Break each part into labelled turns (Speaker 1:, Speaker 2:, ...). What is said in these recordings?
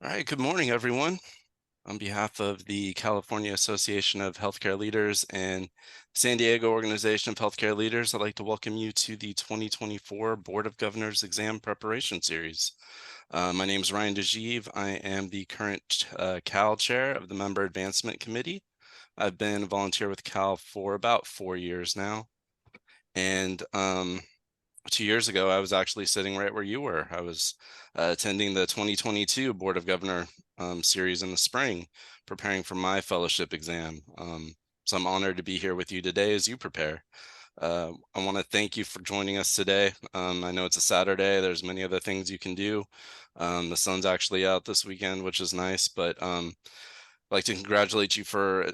Speaker 1: All right, good morning, everyone. On behalf of the California Association of Healthcare Leaders and San Diego Organization of Healthcare Leaders, I'd like to welcome you to the 2024 Board of Governors Exam Preparation Series. My name is Ryan DeGive. I am the current Cal Chair of the Member Advancement Committee. I've been a volunteer with Cal for about 4 years now. And 2 years ago, I was actually sitting right where you were. I was attending the 2022 Board of Governor series in the spring, preparing for my fellowship exam. So I'm honored to be here with you today as you prepare. I want to thank you for joining us today. I know it's a Saturday. There's many other things you can do. The sun's actually out this weekend, which is nice, but I'd like to congratulate you for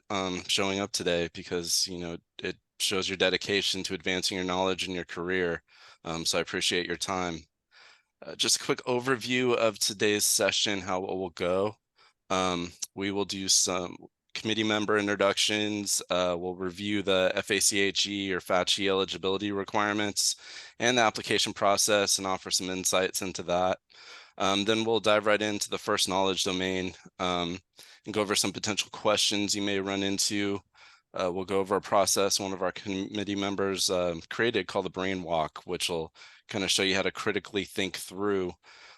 Speaker 1: showing up today because, it shows your dedication to advancing your knowledge and your career. So I appreciate your time. Just a quick overview of today's session, how it will go. We will do some committee member introductions. We'll review the FACHE or FACHE eligibility requirements and the application process and offer some insights into that. Then we'll dive right into the first knowledge domain and go over some potential questions you may run into. We'll go over a process one of our committee members created called the Brain Walk, which will kind of show you how to critically think through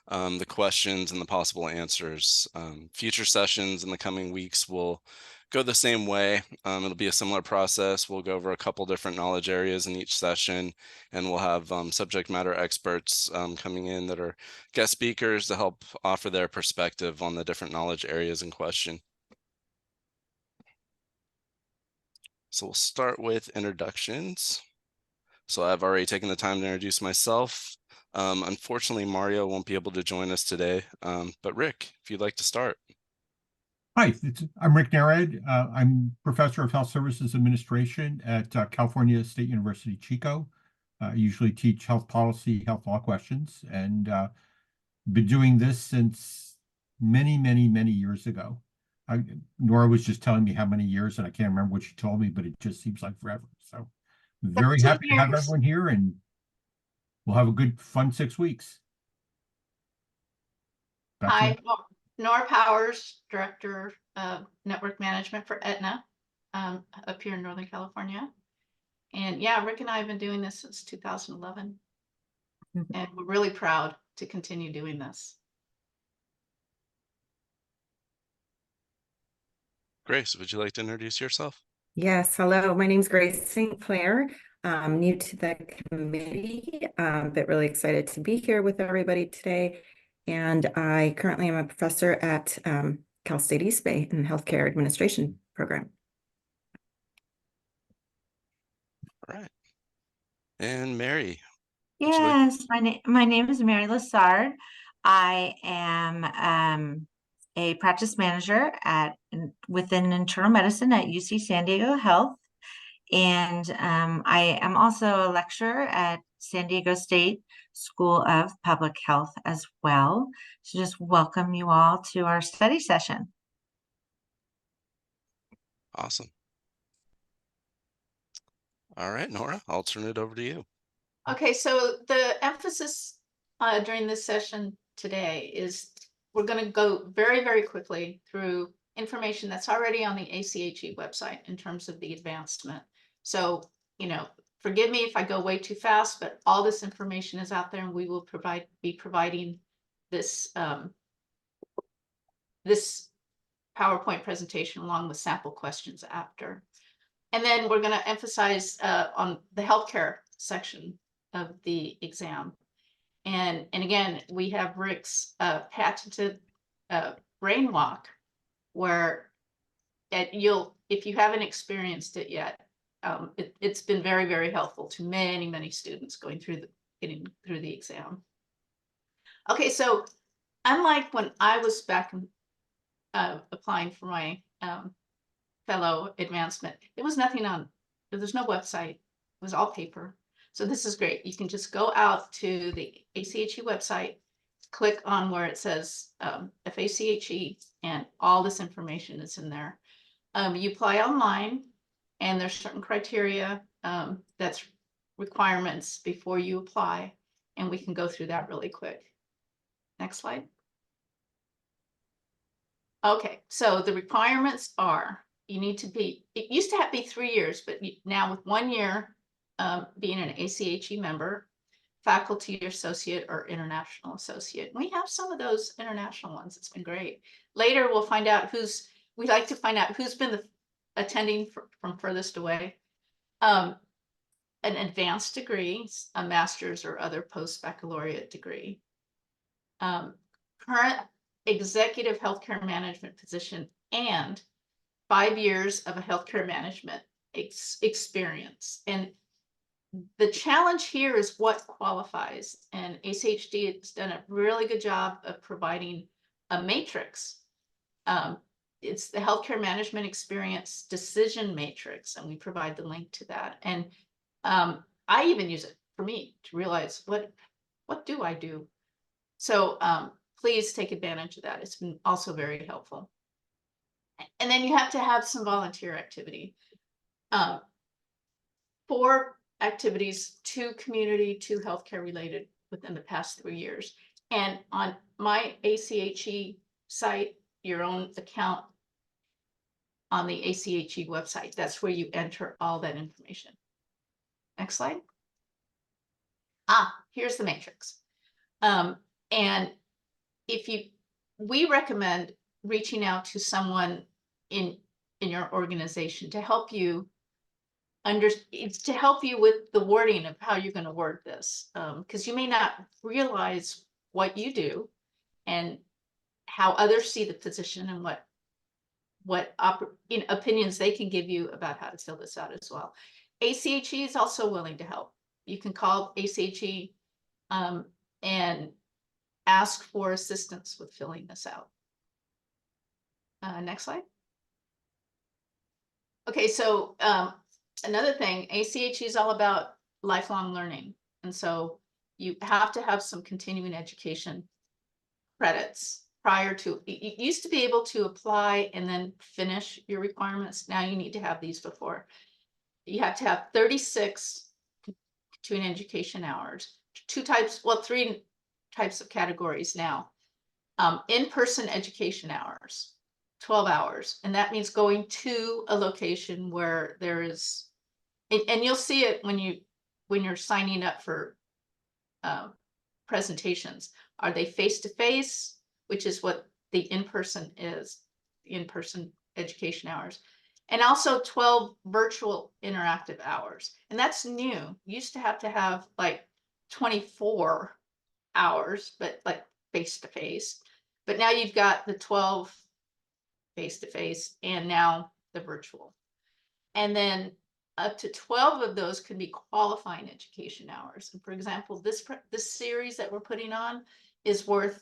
Speaker 1: the questions and the possible answers. Future sessions in the coming weeks will go the same way. It'll be a similar process. We'll go over a couple different knowledge areas in each session, and we'll have subject matter experts coming in that are guest speakers to help offer their perspective on the different knowledge areas in question. So we'll start with introductions. So I've already taken the time to introduce myself. Unfortunately, Mario won't be able to join us today, but Rick, if you'd like to start.
Speaker 2: Hi, I'm Rick Narad. I'm Professor of Health Services Administration at California State University, Chico. I usually teach health policy, health law questions, and been doing this since many, many, many years ago. Nora was just telling me how many years, and I can't remember what she told me, but it just seems like forever. So very happy to have everyone here, and we'll have a good, fun 6 weeks.
Speaker 3: Hi, Nora Powers, Director of Network Management for Aetna, up here in Northern California. And yeah, Rick and I have been doing this since 2011. And we're really proud to continue doing this.
Speaker 1: Grace, would you like to introduce yourself?
Speaker 4: Yes, hello. My name is Grace St. Clair. I'm new to the committee, but really excited to be here with everybody today. And I currently am a professor at Cal State East Bay in the Healthcare Administration program.
Speaker 1: All right. And Mary.
Speaker 5: Yes, my name is Mary Lassard. I am a practice manager within internal medicine at UC San Diego Health. And I am also a lecturer at San Diego State School of Public Health as well. So just welcome you all to our study session.
Speaker 1: Awesome. All right, Nora, I'll turn it over to you.
Speaker 3: Okay, so the emphasis during this session today is we're going to go very, very quickly through information that's already on the ACHE website in terms of the advancement. So, forgive me if I go way too fast, but all this information is out there, and we will be providing this this PowerPoint presentation along with sample questions after. And then we're going to emphasize on the healthcare section of the exam. And again, we have Rick's patented brain walk, where if you haven't experienced it yet, it's been very, very helpful to many, many students getting through the exam. Okay, so unlike when I was back applying for my fellow advancement, there's no website. It was all paper. So this is great. You can just go out to the ACHE website, click on where it says FACHE, and all this information is in there. You apply online, and there's certain criteria that's requirements before you apply, and we can go through that really quick. Next slide. Okay, so the requirements are, you need to be, it used to have to be 3 years, but now with 1 year, being an ACHE member, faculty associate or international associate. We have some of those international ones. It's been great. Later, we'll find out we'd like to find out who's been attending from furthest away. An advanced degree, a master's or other post-baccalaureate degree. Current executive healthcare management position and 5 years of a healthcare management experience. And the challenge here is what qualifies, and ACHD has done a really good job of providing a matrix. It's the healthcare management experience decision matrix, and we provide the link to that. And I even use it for me to realize what do I do. So please take advantage of that. It's been also very helpful. And then you have to have some volunteer activity. 4 activities, 2 community, 2 healthcare related within the past 3 years. And on my ACHE site, your own account on the ACHE website, that's where you enter all that information. Next slide. Here's the matrix. And we recommend reaching out to someone in your organization to help you with the wording of how you're going to word this, because you may not realize what you do and how others see the position and what opinions they can give you about how to fill this out as well. ACHE is also willing to help. You can call ACHE and ask for assistance with filling this out. Next slide. Okay, so another thing, ACHE is all about lifelong learning. And so you have to have some continuing education credits prior to, you used to be able to apply and then finish your requirements. Now you need to have these before. You have to have 36 continuing education hours, 3 types of categories now. In-person education hours, 12 hours. And that means going to a location where there is, and you'll see it when you're signing up for presentations. Are they face-to-face, which is what the in-person is, in-person education hours, and also 12 virtual interactive hours. And that's new. Used to have like 24 hours, but like face-to-face. But now you've got the 12 face-to-face and now the virtual. And then up to 12 of those can be qualifying education hours. And for example, this series that we're putting on is worth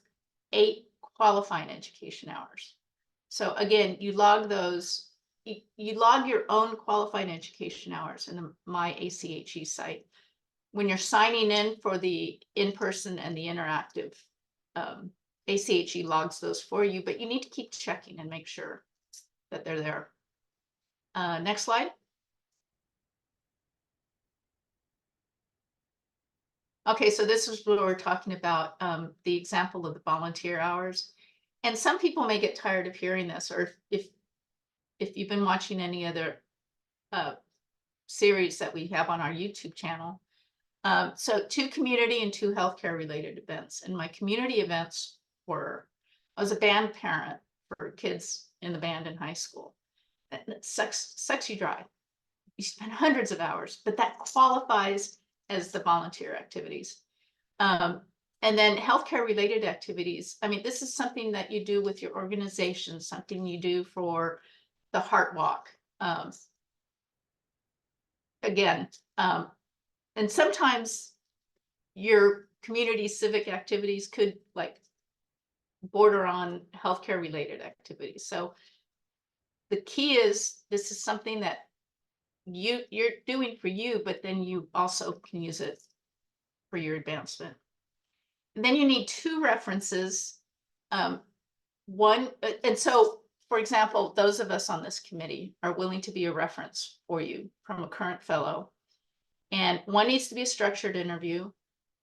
Speaker 3: 8 qualifying education hours. So again, you log those, you log your own qualifying education hours in the My ACHE site. When you're signing in for the in-person and the interactive, ACHE logs those for you, but you need to keep checking and make sure that they're there. Next slide. Okay, so this is where we're talking about the example of the volunteer hours. And some people may get tired of hearing this, or if you've been watching any other series that we have on our YouTube channel. So 2 community and 2 healthcare related events. And my community events were, I was a band parent for kids in the band in high school. It sucks you dry. You spend hundreds of hours, but that qualifies as the volunteer activities. And then healthcare related activities. I mean, this is something that you do with your organization, something you do for the Heart Walk. Again, and sometimes your community civic activities could like border on healthcare related activities. So the key is this is something that you're doing for you, but then you also can use it for your advancement. And then you need 2 references. One, and so, for example, those of us on this committee are willing to be a reference for you from a current fellow. And one needs to be a structured interview,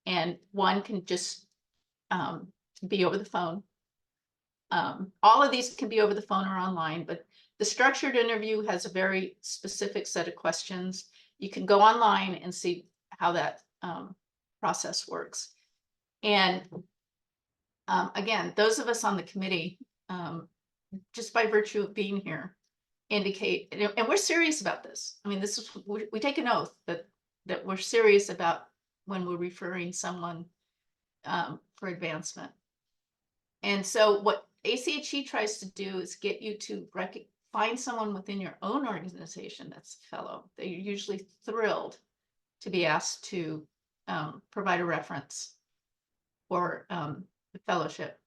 Speaker 3: and one can just be over the phone. All of these can be over the phone or online, but the structured interview has a very specific set of questions. You can go online and see how that process works. And again, those of us on the committee, just by virtue of being here, indicate, and we're serious about this. I mean, this is, we take an oath that we're serious about when we're referring someone for advancement. And so what ACHE tries to do is get you to find someone within your own organization that's a fellow. They're usually thrilled to be asked to provide a reference for the fellowship.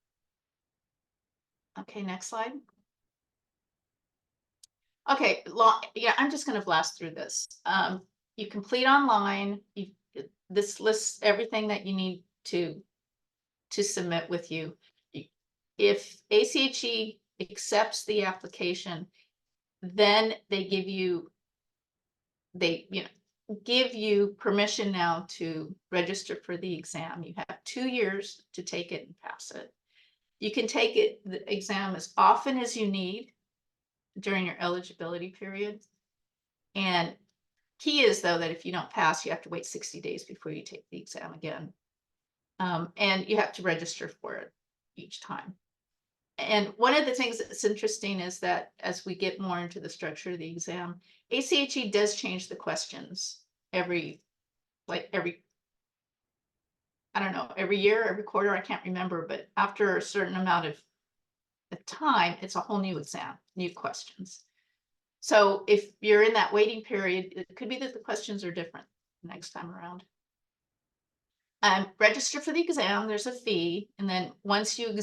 Speaker 3: Okay, next slide. Okay, yeah, I'm just going to blast through this. You complete online. This lists everything that you need to submit with you. If ACHE accepts the application, then they give you permission now to register for the exam. You have 2 years to take it and pass it. You can take the exam as often as you need during your eligibility period. And key is, though, that if you don't pass, you have to wait 60 days before you take the exam again. And you have to register for it each time. And one of the things that's interesting is that as we get more into the structure of the exam, ACHE does change the questions every I don't know, every year, every quarter, I can't remember, but after a certain amount of time, it's a whole new exam, new questions. So if you're in that waiting period, it could be that the questions are different next time around. Register for the exam, there's a fee, and then once you've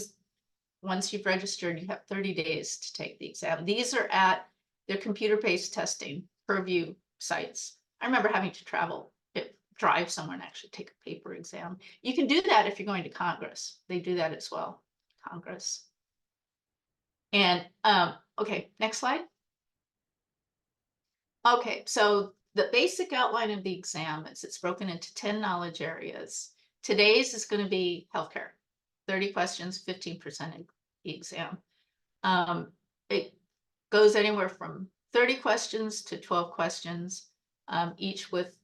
Speaker 3: registered, you have 30 days to take the exam. These are at their computer-based testing purview sites. I remember having to drive somewhere and actually take a paper exam. You can do that if you're going to Congress. They do that as well, Congress. And okay, next slide. Okay, so the basic outline of the exam is it's broken into 10 knowledge areas. Today's is going to be healthcare, 30 questions, 15% in the exam. It goes anywhere from 30 questions to 12 questions, each with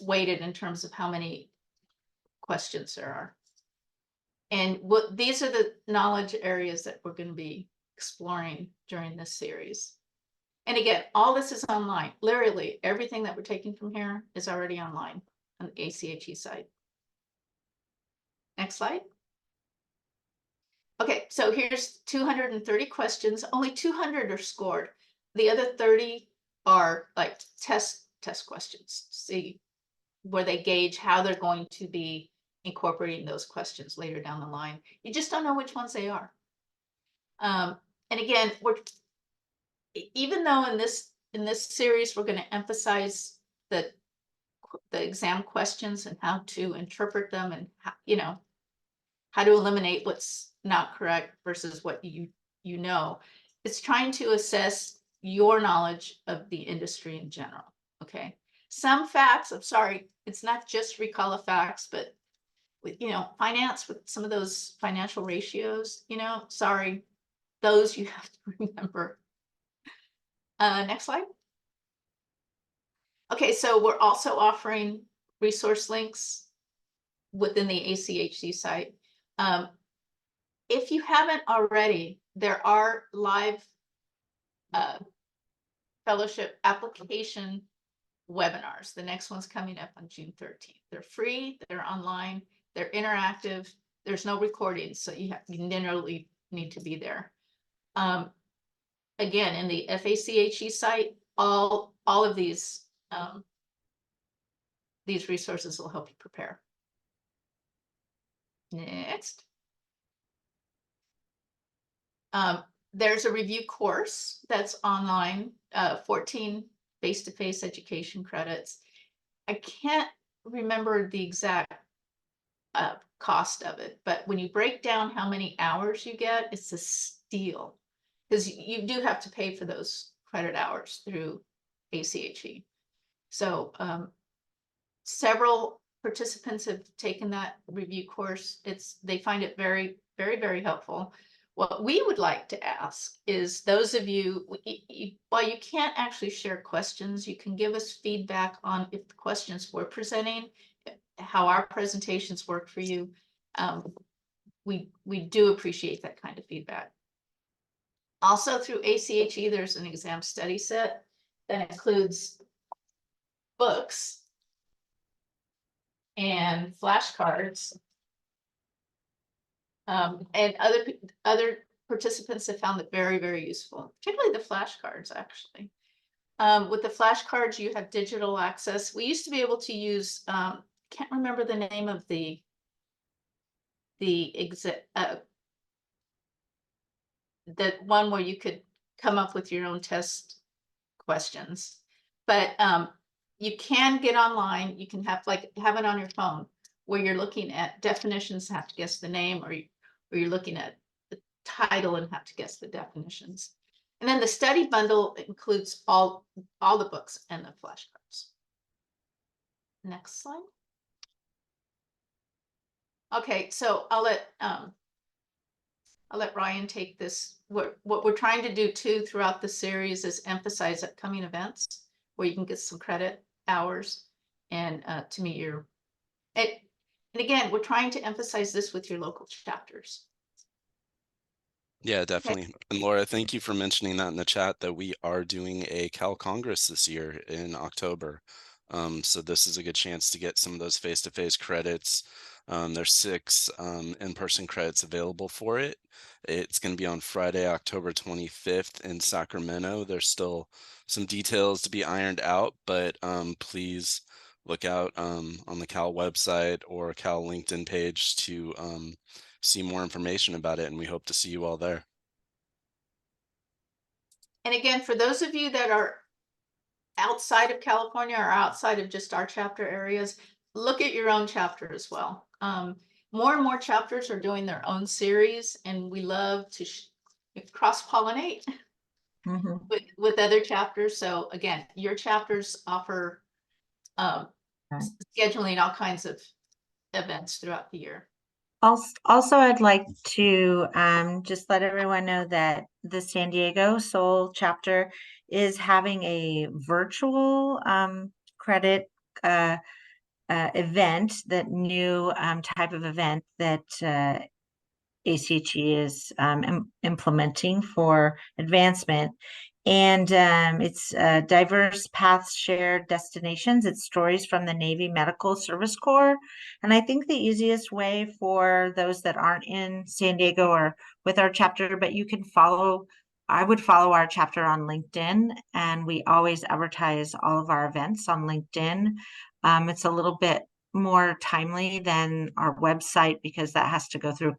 Speaker 3: weighted in terms of how many questions there are. And these are the knowledge areas that we're going to be exploring during this series. And again, all this is online. Literally, everything that we're taking from here is already online on the ACHE site. Next slide. Okay, so here's 230 questions. Only 200 are scored. The other 30 are like test questions. See where they gauge how they're going to be incorporating those questions later down the line. You just don't know which ones they are. And again, even though in this series we're going to emphasize the exam questions and how to interpret them and how to eliminate what's not correct versus what you know, it's trying to assess your knowledge of the industry in general. Okay, some facts, I'm sorry, it's not just recall of facts, but with finance, with some of those financial ratios, sorry, those you have to remember. Next slide. Okay, so we're also offering resource links within the ACHE site. If you haven't already, there are live fellowship application webinars. The next one's coming up on June 13th. They're free, they're online, they're interactive, there's no recordings, so you generally need to be there. Again, in the FACHE site, all of these resources will help you prepare. Next. There's a review course that's online, 14 face-to-face education credits. I can't remember the exact cost of it, but when you break down how many hours you get, it's a steal, because you do have to pay for those credit hours through ACHE. So several participants have taken that review course, they find it very, very, very helpful. What we would like to ask is those of you, while you can't actually share questions, you can give us feedback on if the questions we're presenting, how our presentations work for you. We do appreciate that kind of feedback. Also through ACHE, there's an exam study set that includes books and flashcards. And other participants have found it very, very useful, particularly the flashcards, actually. With the flashcards, you have digital access. We used to be able to use, can't remember the name of the one where you could come up with your own test questions, but you can get online. You can have it on your phone where you're looking at definitions, have to guess the name, or you're looking at the title and have to guess the definitions. And then the study bundle includes all the books and the flashcards. Next slide. Okay, so I'll let Ryan take this. What we're trying to do too throughout the series is emphasize upcoming events where you can get some credit hours and to meet your. And again, we're trying to emphasize this with your local chapters.
Speaker 1: Yeah, definitely. Okay. And Laura, thank you for mentioning that in the chat, that we are doing a Cal Congress this year in October. So this is a good chance to get some of those face-to-face credits. There's 6 in-person credits available for it. It's going to be on Friday, October 25th in Sacramento. There's still some details to be ironed out, but please look out on the Cal website or Cal LinkedIn page to see more information about it, and we hope to see you all there.
Speaker 3: And again, for those of you that are outside of California or outside of just our chapter areas, look at your own chapter as well. More and more chapters are doing their own series, and we love to cross-pollinate with other chapters. So again, your chapters offer scheduling all kinds of events throughout the year.
Speaker 5: Also, I'd like to just let everyone know that the San Diego Soul chapter is having a virtual credit event, that new type of event that ACHE is implementing for advancement. And it's diverse paths, shared destinations. It's stories from the Navy Medical Service Corps. And I think the easiest way for those that aren't in San Diego or with our chapter, but you can follow, I would follow our chapter on LinkedIn, and we always advertise all of our events on LinkedIn. It's a little bit more timely than our website because that has to go through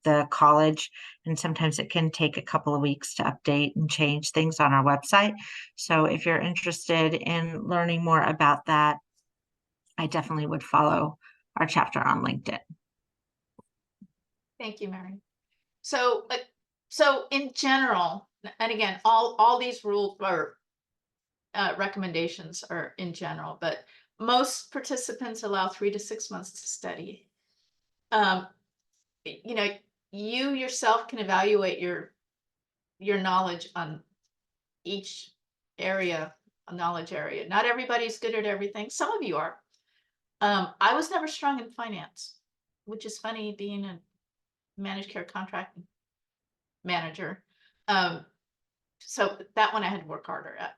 Speaker 5: the college, and sometimes it can take a couple of weeks to update and change things on our website. So if you're interested in learning more about that, I definitely would follow our chapter on LinkedIn.
Speaker 3: Thank you, Mary. So in general, and again, all these rules or recommendations are in general, but most participants allow 3 to 6 months to study. You know, you yourself can evaluate your knowledge on each area, a knowledge area. Not everybody's good at everything. Some of you are. I was never strong in finance, which is funny, being a managed care contract manager. So that one I had to work harder at.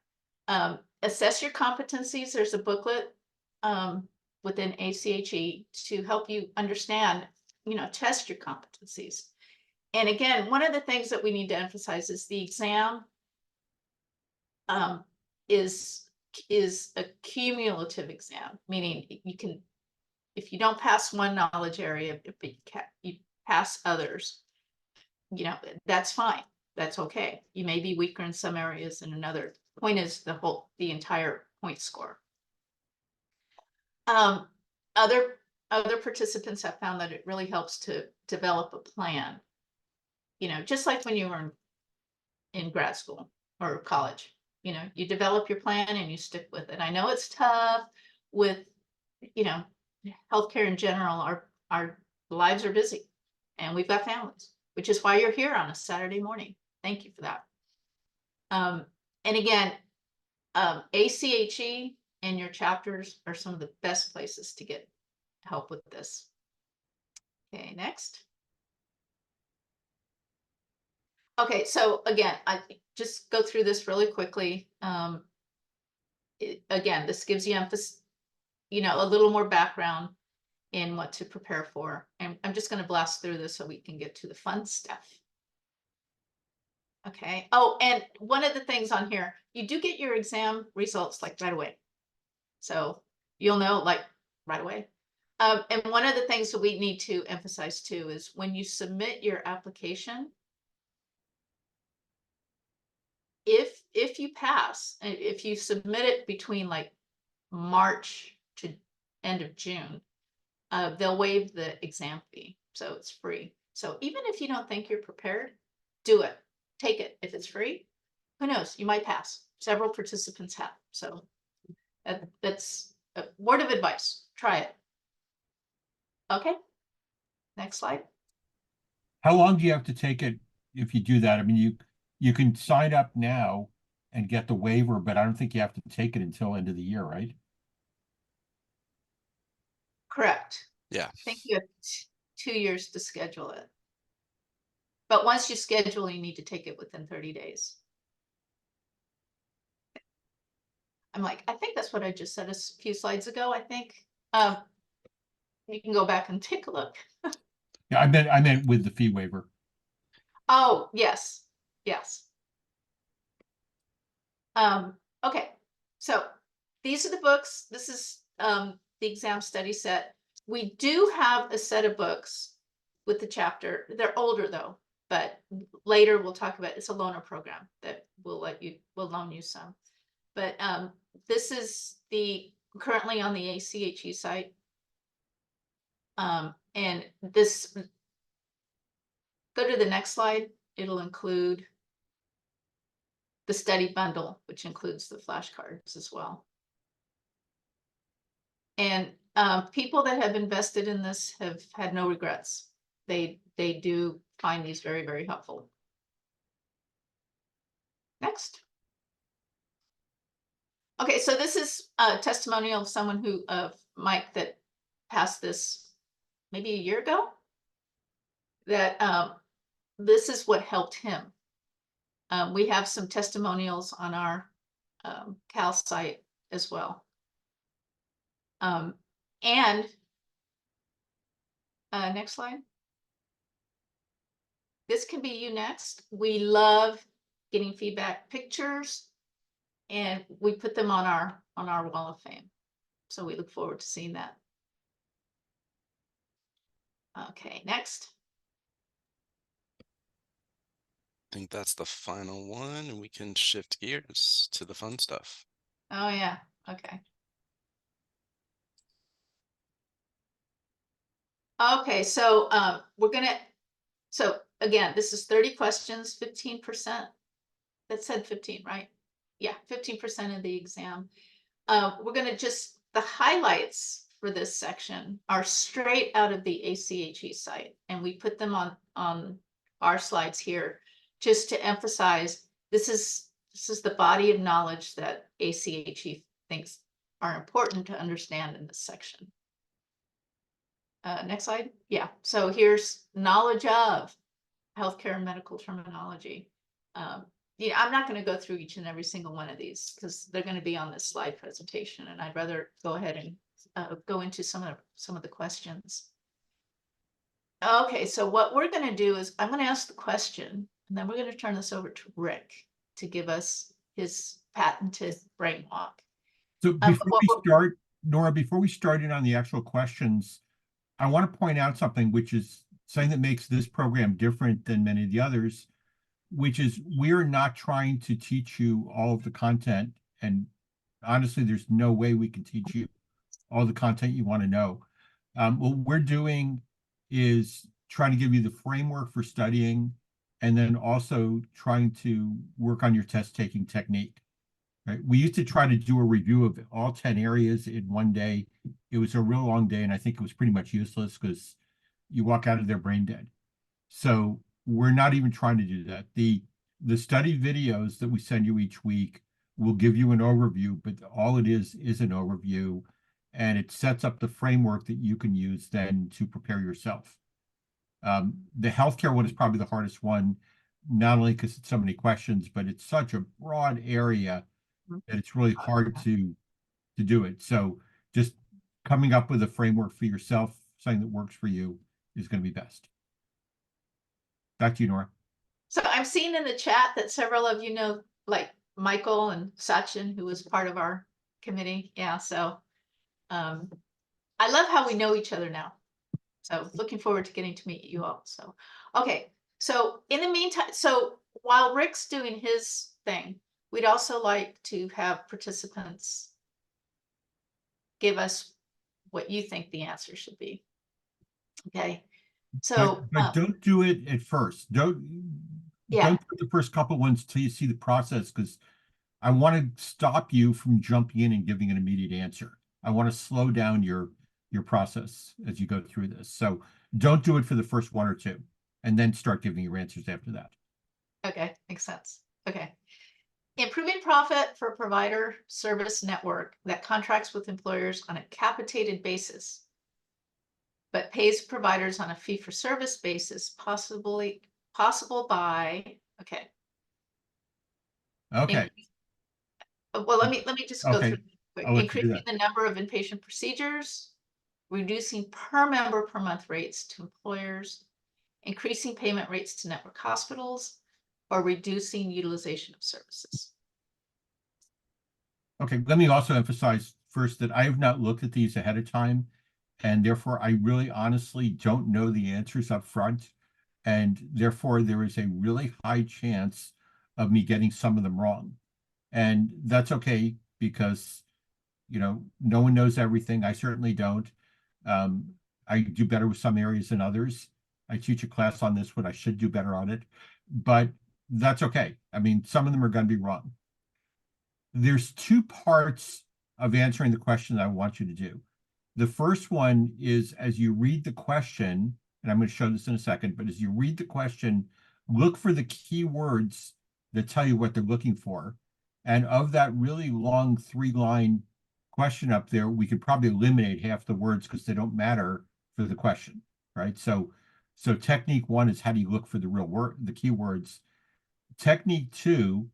Speaker 3: Assess your competencies. There's a booklet within ACHE to help you understand, test your competencies. And again, one of the things that we need to emphasize is the exam is a cumulative exam, meaning you can, if you don't pass one knowledge area, if you pass others, that's fine. That's okay. You may be weaker in some areas than another. Point is the entire point score. Other participants have found that it really helps to develop a plan. Just like when you were in grad school or college, you develop your plan and you stick with it. I know it's tough with, healthcare in general, our lives are busy and we've got families, which is why you're here on a Saturday morning. Thank you for that. And again, ACHE and your chapters are some of the best places to get help with this. Okay, next. Okay, so again, I just go through this really quickly. Again, this gives you emphasis, you know, a little more background in what to prepare for. And I'm just going to blast through this so we can get to the fun stuff. Okay. Oh, and one of the things on here, you do get your exam results like right away. So you'll know like right away. And one of the things that we need to emphasize too is when you submit your application, if you pass, if you submit it between like March to end of June, they'll waive the exam fee, so it's free. So even if you don't think you're prepared, do it. Take it. If it's free, who knows? You might pass. Several participants have. So that's a word of advice. Try it. Okay. Next slide.
Speaker 2: How long do you have to take it if you do that? I mean, you can sign up now and get the waiver, but I don't think you have to take it until end of the year, right?
Speaker 3: Correct.
Speaker 1: Yeah.
Speaker 3: I think you have 2 years to schedule it. But once you schedule, you need to take it within 30 days. I'm like, I think that's what I just said a few slides ago, I think. You can go back and take a look.
Speaker 2: Yeah, I meant with the fee waiver.
Speaker 3: Oh, yes, yes. Okay, so these are the books. This is the exam study set. We do have a set of books with the chapter. They're older though, but later we'll talk about it's a loaner program that we'll loan you some. But this is the currently on the ACHE site. And this, go to the next slide. It'll include the study bundle, which includes the flashcards as well. And people that have invested in this have had no regrets. They do find these very, very helpful. Next. Okay, so this is a testimonial of someone who, Mike, that passed this maybe a year ago, that this is what helped him. We have some testimonials on our Cal site as well. And next slide. This can be you next. We love getting feedback pictures, and we put them on our wall of fame. So we look forward to seeing that. Okay, next.
Speaker 1: I think that's the final one, and we can shift gears to the fun stuff.
Speaker 3: Oh yeah, okay. Okay, so so again, this is 30 questions, 15%. That said 15, right? Yeah, 15% of the exam. We're gonna the highlights for this section are straight out of the ACHE site, and we put them on our slides here just to emphasize this is the body of knowledge that ACHE thinks are important to understand in this section. Next slide. Yeah, so here's knowledge of healthcare and medical terminology. Yeah, I'm not going to go through each and every single one of these because they're going to be on this slide presentation, and I'd rather go ahead and go into some of the questions. Okay, so what we're going to do is I'm going to ask the question, and then we're going to turn this over to Rick to give us his patented brain walk.
Speaker 2: So before we start, Nora, before we start in on the actual questions, I want to point out something which is something that makes this program different than many of the others, which is we're not trying to teach you all of the content. And honestly, there's no way we can teach you all the content you want to know. What we're doing is trying to give you the framework for studying and then also trying to work on your test taking technique. right? We used to try to do a review of all 10 areas in one day. It was a real long day, and I think it was pretty much useless because you walk out of there brain dead. So we're not even trying to do that. The study videos that we send you each week will give you an overview, but all it is an overview, and it sets up the framework that you can use then to prepare yourself. The healthcare one is probably the hardest one, not only because it's so many questions, but it's such a broad area that it's really hard to do it. So just coming up with a framework for yourself, something that works for you, is going to be best. Back to you, Nora.
Speaker 3: So I'm seeing in the chat that several of you know, like Michael and Sachin, who was part of our committee. Yeah, so I love how we know each other now. So looking forward to getting to meet you all. So, okay. So in the meantime, so while Rick's doing his thing, we'd also like to have participants give us what you think the answer should be. Okay. So,
Speaker 2: but don't do it at first. Don't do the first couple ones till you see the process, because I want to stop you from jumping in and giving an immediate answer. I want to slow down your process as you go through this. So don't do it for the first one or two, and then start giving your answers after that.
Speaker 3: Okay, makes sense. Okay. Improving profit for provider service network that contracts with employers on a capitated basis, but pays providers on a fee-for-service basis, possible by, okay.
Speaker 2: Okay.
Speaker 3: Well, let me just go
Speaker 2: Okay.
Speaker 3: through quick.
Speaker 2: I'll let you do
Speaker 3: Increasing the number of inpatient procedures, reducing per member per month rates to employers, increasing payment rates to network hospitals, or reducing utilization of services.
Speaker 2: Okay, let me also emphasize first that I have not looked at these ahead of time, and therefore I really honestly don't know the answers up front, and therefore there is a really high chance of me getting some of them wrong. And that's okay, because no one knows everything. I certainly don't. I do better with some areas than others. I teach a class on this, what I should do better on it, but that's okay. I mean, some of them are going to be wrong. There's two parts of answering the question that I want you to do. The first one is, as you read the question, and I'm going to show this in a second, but as you read the question, look for the key words that tell you what they're looking for. And of that really long 3-line question up there, we could probably eliminate half the words because they don't matter for the question, right? So technique 1 is, how do you look for the real word, the keywords? Technique 2,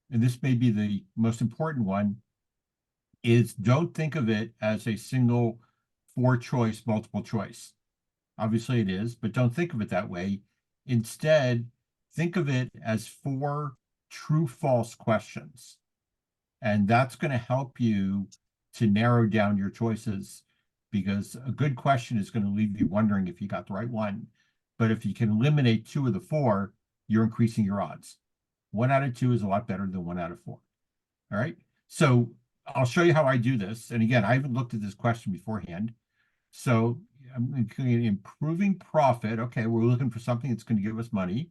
Speaker 2: and this may be the most important one, is don't think of it as a single 4-choice, multiple choice. Obviously it is, but don't think of it that way. Instead, think of it as 4 true-false questions. And that's going to help you to narrow down your choices, because a good question is going to leave you wondering if you got the right one. But if you can eliminate 2 of the 4, you're increasing your odds. 1 out of 2 is a lot better than 1 out of 4. All right. So I'll show you how I do this. And again, I haven't looked at this question beforehand. So I'm improving profit. Okay, we're looking for something that's going to give us money.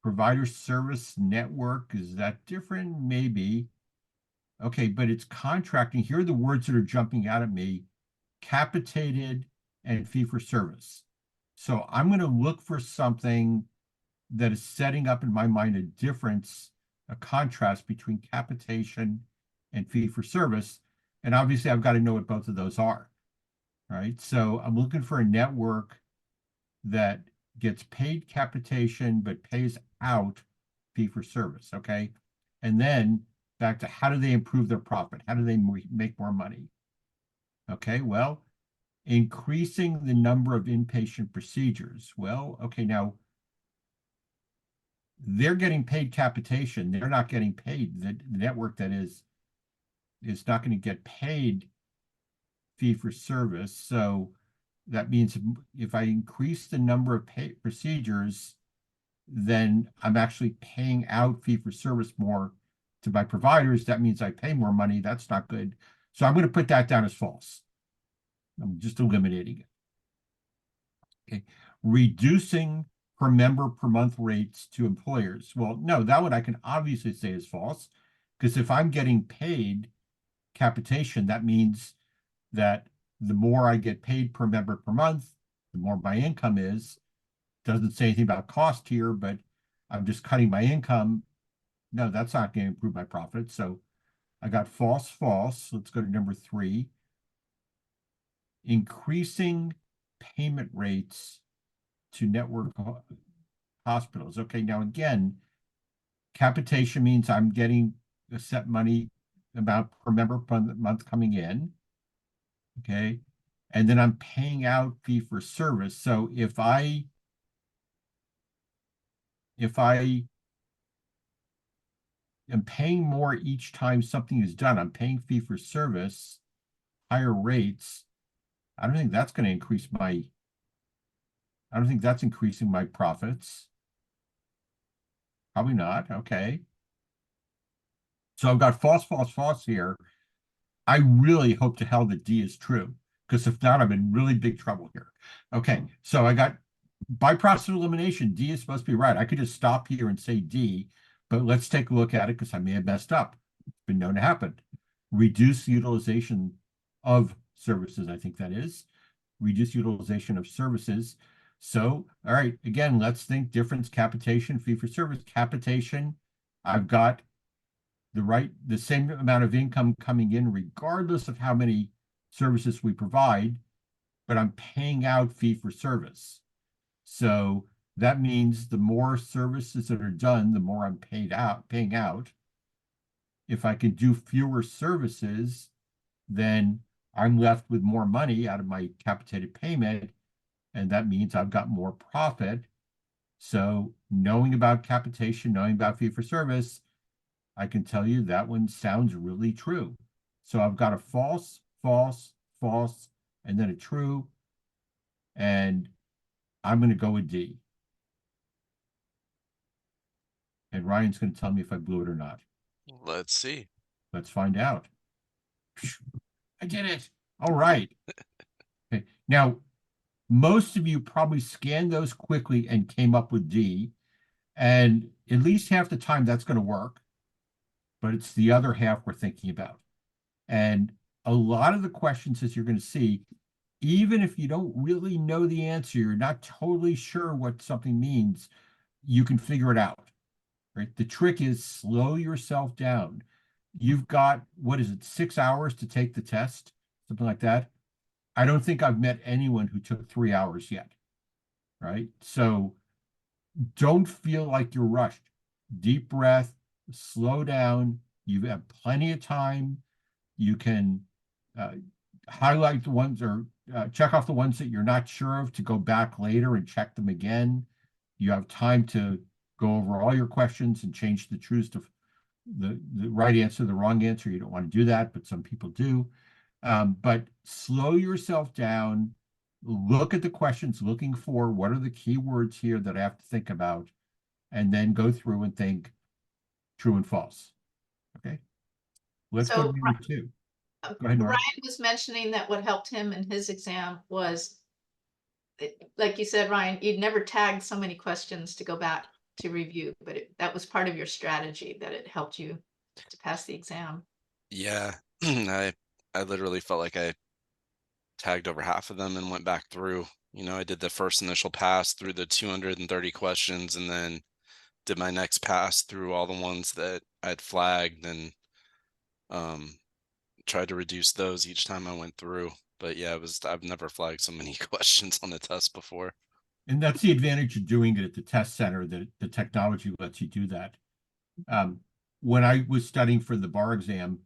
Speaker 2: Provider service network, is that different? Maybe. Okay, but it's contracting. Here are the words that are jumping out at me: capitated and fee for service. So I'm going to look for something that is setting up in my mind a difference, a contrast between capitation and fee for service. And obviously I've got to know what both of those are, right? So I'm looking for a network that gets paid capitation but pays out fee for service, okay? And then back to, how do they improve their profit? How do they make more money? Okay, well, increasing the number of inpatient procedures. Well, okay, now they're getting paid capitation. They're not getting paid. The network that is not going to get paid fee for service. So that means if I increase the number of procedures, then I'm actually paying out fee for service more to my providers. That means I pay more money. That's not good. So I'm going to put that down as false. I'm just eliminating it. Okay. Reducing per member per month rates to employers. Well, no, that one I can obviously say is false, Because if I'm getting paid capitation, that means that the more I get paid per member per month, the more my income is. Doesn't say anything about cost here, but I'm just cutting my income. No, that's not going to improve my profit. So I got false, false. Let's go to number 3. Increasing payment rates to network hospitals. Okay, now again, capitation means I'm getting a set money amount per member per month coming in. Okay, and then I'm paying out fee for service. So if I am paying more each time something is done, I'm paying fee for service, higher rates. I don't think that's going to increase my, I don't think that's increasing my profits. Probably not. Okay. So I've got false, false, false here. I really hope to hell that D is true, because if not, I'm in really big trouble here. Okay, so I got by process of elimination, D is supposed to be right. I could just stop here and say D, but let's take a look at it because I may have messed up. It's been known to happen. Reduce utilization of services, I think that is. Reduce utilization of services. So, all right, again, let's think difference, capitation, fee for service. Capitation, I've got the same amount of income coming in regardless of how many services we provide, but I'm paying out fee for service. So that means the more services that are done, the more I'm paying out. If I can do fewer services, then I'm left with more money out of my capitated payment, and that means I've got more profit. So knowing about capitation, knowing about fee for service, I can tell you that one sounds really true. So I've got a false, false, false, and then a true, and I'm going to go with D. And Ryan's going to tell me if I blew it or not.
Speaker 1: Let's see.
Speaker 2: Let's find out. I did it. All right. Okay. Now, most of you probably scanned those quickly and came up with D. And at least half the time that's going to work. But it's the other half we're thinking about. And a lot of the questions, as you're going to see, even if you don't really know the answer, you're not totally sure what something means, you can figure it out, right? The trick is slow yourself down. You've got, what is it, 6 hours to take the test, something like that. I don't think I've met anyone who took 3 hours yet, right? So don't feel like you're rushed. Deep breath, slow down. You have plenty of time. You can highlight the ones or check off the ones that you're not sure of to go back later and check them again. You have time to go over all your questions and change the truths to the right answer, the wrong answer. You don't want to do that, but some people do. But slow yourself down. Look at the questions, looking for what are the key words here that I have to think about, and then go through and think true and false. Okay. Let's go to number 2. Go ahead, Nora.
Speaker 3: Ryan was mentioning that what helped him in his exam was, like you said, Ryan, you'd never tagged so many questions to go back to review, but that was part of your strategy, that it helped you to pass the exam.
Speaker 1: Yeah, I literally felt like I tagged over half of them and went back through. You know, I did the first initial pass through the 230 questions and then did my next pass through all the ones that I'd flagged and tried to reduce those each time I went through. But yeah, I've never flagged so many questions on the test before.
Speaker 2: And that's the advantage of doing it at the test center, that the technology lets you do that. When I was studying for the bar exam,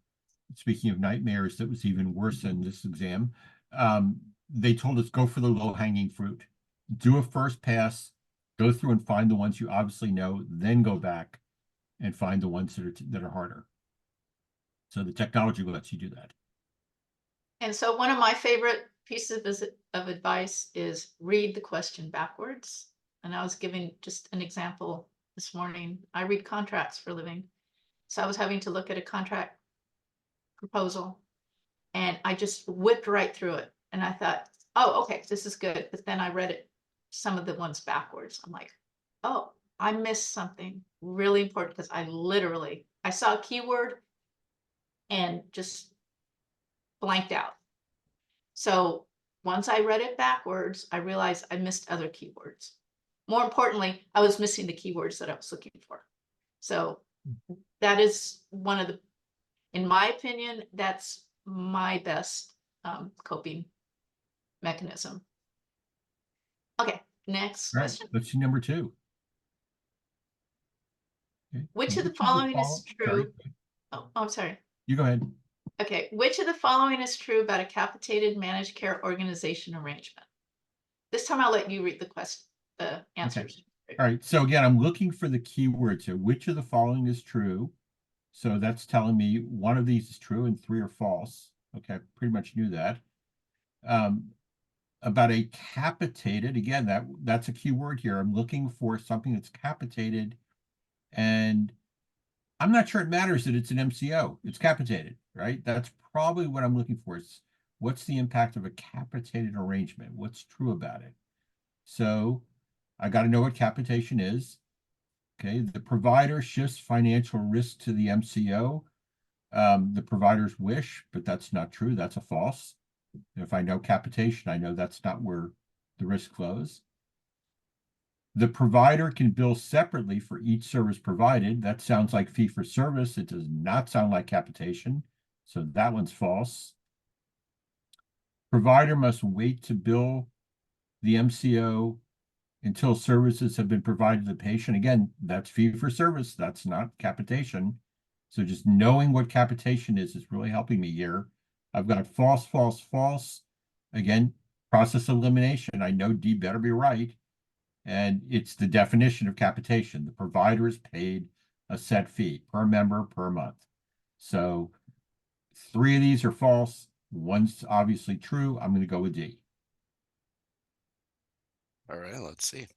Speaker 2: speaking of nightmares, that was even worse than this exam. They told us go for the low-hanging fruit. Do a first pass, go through and find the ones you obviously know, then go back and find the ones that are harder. So the technology lets you do that.
Speaker 3: And so one of my favorite pieces of advice is read the question backwards. And I was giving just an example this morning. I read contracts for a living. So I was having to look at a contract proposal and I just whipped right through it. And I thought, oh, okay, this is good. But then I read it, some of the ones backwards. I'm like, oh, I missed something really important, because I saw a keyword and just blanked out. So once I read it backwards, I realized I missed other keywords. More importantly, I was missing the keywords that I was looking for. So that is one of the, in my opinion, that's my best coping mechanism. Okay, next
Speaker 2: All right,
Speaker 3: question.
Speaker 2: let's see number 2. Okay.
Speaker 3: Which of the following is
Speaker 2: Sorry,
Speaker 3: true? Oh, I'm sorry.
Speaker 2: you go ahead.
Speaker 3: Okay, which of the following is true about a capitated managed care organization arrangement? This time I'll let you read the question, the answers.
Speaker 2: All right, so again, I'm looking for the keywords here. Which of the following is true? So that's telling me one of these is true and 3 are false. Okay, I pretty much knew that. About a capitated, again, that's a keyword here. I'm looking for something that's capitated, and I'm not sure it matters that it's an MCO. It's capitated, right? That's probably what I'm looking for. Is what's the impact of a capitated arrangement? What's true about it? So I got to know what capitation is. Okay, the provider shifts financial risk to the MCO. The provider's wish, but that's not true. That's a false. If I know capitation, I know that's not where the risk flows. The provider can bill separately for each service provided. That sounds like fee for service. It does not sound like capitation. So that one's false. Provider must wait to bill the MCO until services have been provided to the patient. Again, that's fee for service. That's not capitation. So just knowing what capitation is really helping me here. I've got false, false, false. Again, process elimination. I know D better be right. And it's the definition of capitation. The provider is paid a set fee per member per month. So 3 of these are false. One's obviously true. I'm going to go with D.
Speaker 1: All right, let's see.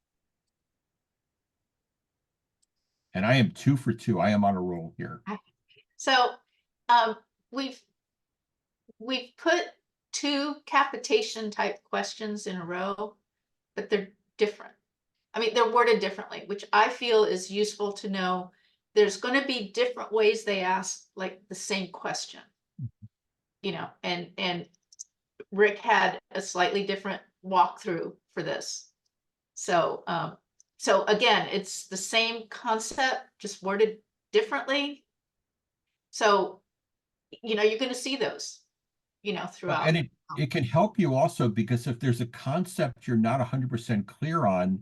Speaker 2: And I am 2 for 2. I am on a roll here.
Speaker 3: So we've put 2 capitation type questions in a row, but they're different. I mean, they're worded differently, which I feel is useful to know. There's going to be different ways they ask like the same question, you know, and Rick had a slightly different walkthrough for this. So, so again, it's the same concept, just worded differently. So, you know, you're going to see those, you know, throughout.
Speaker 2: And it can help you also, because if there's a concept you're not 100% clear on,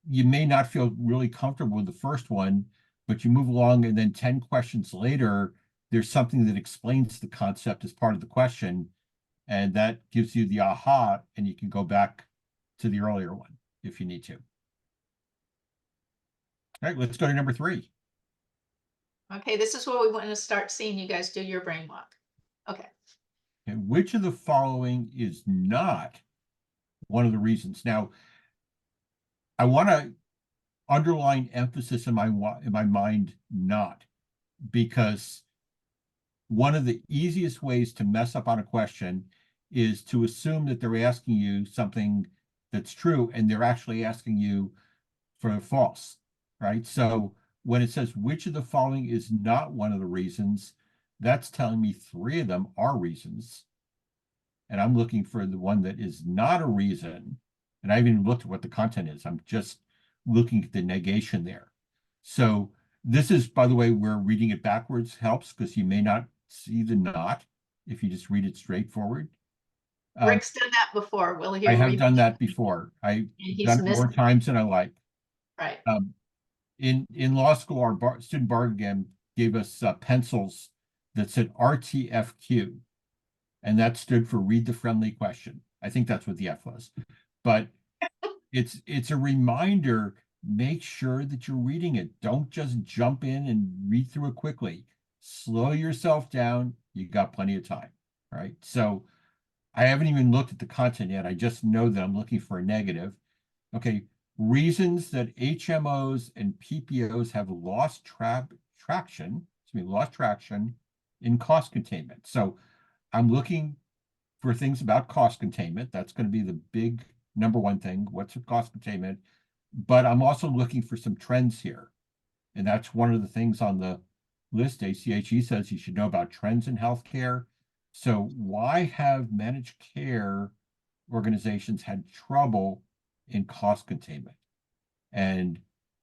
Speaker 2: you may not feel really comfortable with the first one, but you move along and then 10 questions later, there's something that explains the concept as part of the question. And that gives you the aha, and you can go back to the earlier one if you need to. All right, let's go to number 3.
Speaker 3: Okay, this is where we want to start seeing you guys do your brain walk. Okay.
Speaker 2: And which of the following is not one of the reasons? Now, I want to underline emphasis in my mind, not, because one of the easiest ways to mess up on a question is to assume that they're asking you something that's true and they're actually asking you for false, right? So when it says which of the following is not one of the reasons, that's telling me 3 of them are reasons. And I'm looking for the one that is not a reason. And I haven't even looked at what the content is. I'm just looking at the negation there. So this is, by the way, where reading it backwards helps, because you may not see the not if you just read it straightforward.
Speaker 3: Rick's done that before. We'll hear
Speaker 2: I have
Speaker 3: read
Speaker 2: done that before. I've
Speaker 3: he's
Speaker 2: done it more
Speaker 3: missed-
Speaker 2: times than I like.
Speaker 3: Right.
Speaker 2: In law school, our student bargain gave us pencils that said RTFQ, and that stood for read the friendly question. I think that's what the F was, but it's a reminder. Make sure that you're reading it. Don't just jump in and read through it quickly. Slow yourself down. You got plenty of time, right? So I haven't even looked at the content yet. I just know that I'm looking for a negative. Okay, reasons that HMOs and PPOs have lost traction in cost containment. So I'm looking for things about cost containment. That's going to be the big number 1 thing. What's cost containment? But I'm also looking for some trends here. And that's one of the things on the list. ACHE says you should know about trends in healthcare. So why have managed care organizations had trouble in cost containment? And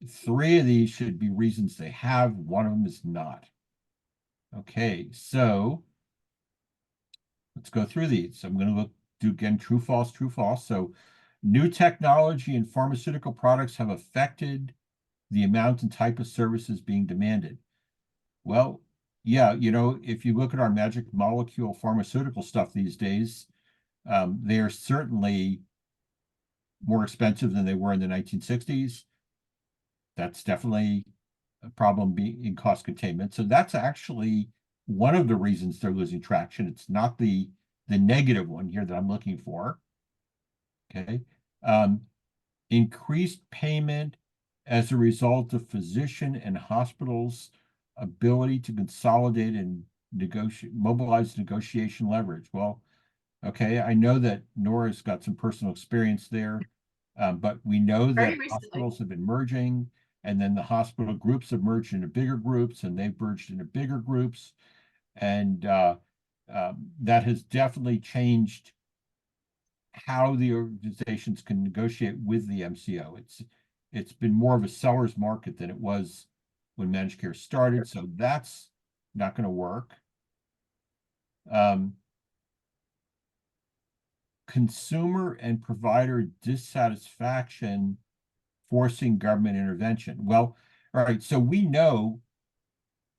Speaker 2: 3 of these should be reasons they have. 1 of them is not. Okay, so let's go through these. I'm going to do again true, false, true, false. So new technology and pharmaceutical products have affected the amount and type of services being demanded. Well, yeah, if you look at our magic molecule pharmaceutical stuff these days, they are certainly more expensive than they were in the 1960s. That's definitely a problem being in cost containment. So that's actually one of the reasons they're losing traction. It's not the negative one here that I'm looking for. Okay. Increased payment as a result of physician and hospitals' ability to consolidate and mobilize negotiation leverage. Well, okay, I know that Nora's got some personal experience there, but we know that
Speaker 3: Very recently.
Speaker 2: hospitals have been merging, and then the hospital groups have merged into bigger groups, and they've merged into bigger groups, and that has definitely changed how the organizations can negotiate with the MCO. It's been more of a seller's market than it was when managed care started, so that's not going to work. Consumer and provider dissatisfaction forcing government intervention. Well, all right, so we know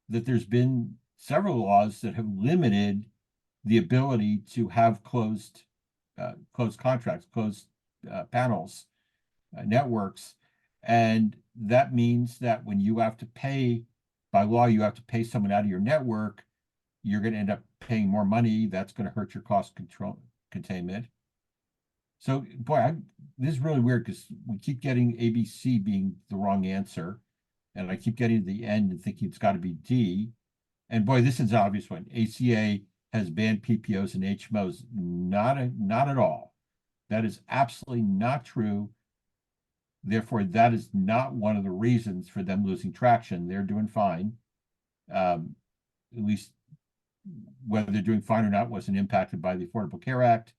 Speaker 2: that there's been several laws that have limited the ability to have closed contracts, closed panels, networks. And that means that when you have to pay, by law, you have to pay someone out of your network, you're going to end up paying more money. That's going to hurt your cost containment. So, boy, this is really weird because we keep getting ABC being the wrong answer. And I keep getting to the end and thinking it's got to be D. And boy, this is an obvious one. ACA has banned PPOs and HMOs. Not at all. That is absolutely not true. Therefore, that is not one of the reasons for them losing traction. They're doing fine. At least whether they're doing fine or not wasn't impacted by the Affordable Care Act.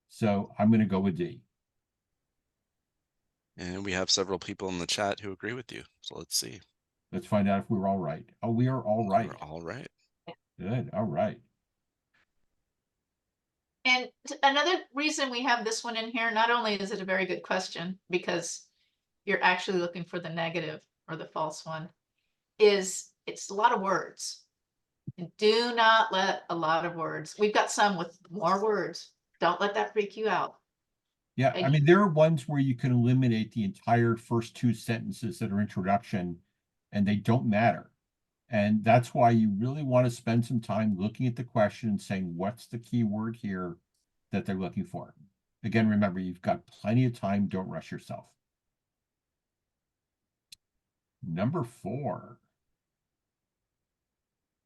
Speaker 2: So I'm going to go with D.
Speaker 1: And we have several people in the chat who agree with you. So let's see.
Speaker 2: Let's find out if we were all right. Oh, we are all right.
Speaker 1: We're all right.
Speaker 2: Good. All right.
Speaker 3: And another reason we have this one in here, not only is it a very good question because you're actually looking for the negative or the false one, is it's a lot of words. And do not let a lot of words. We've got some with more words. Don't let that freak you out.
Speaker 2: Yeah, I mean, there are ones where you can eliminate the entire first 2 sentences that are introduction and they don't matter. And that's why you really want to spend some time looking at the question and saying, what's the key word here that they're looking for? Again, remember, you've got plenty of time. Don't rush yourself. Number 4.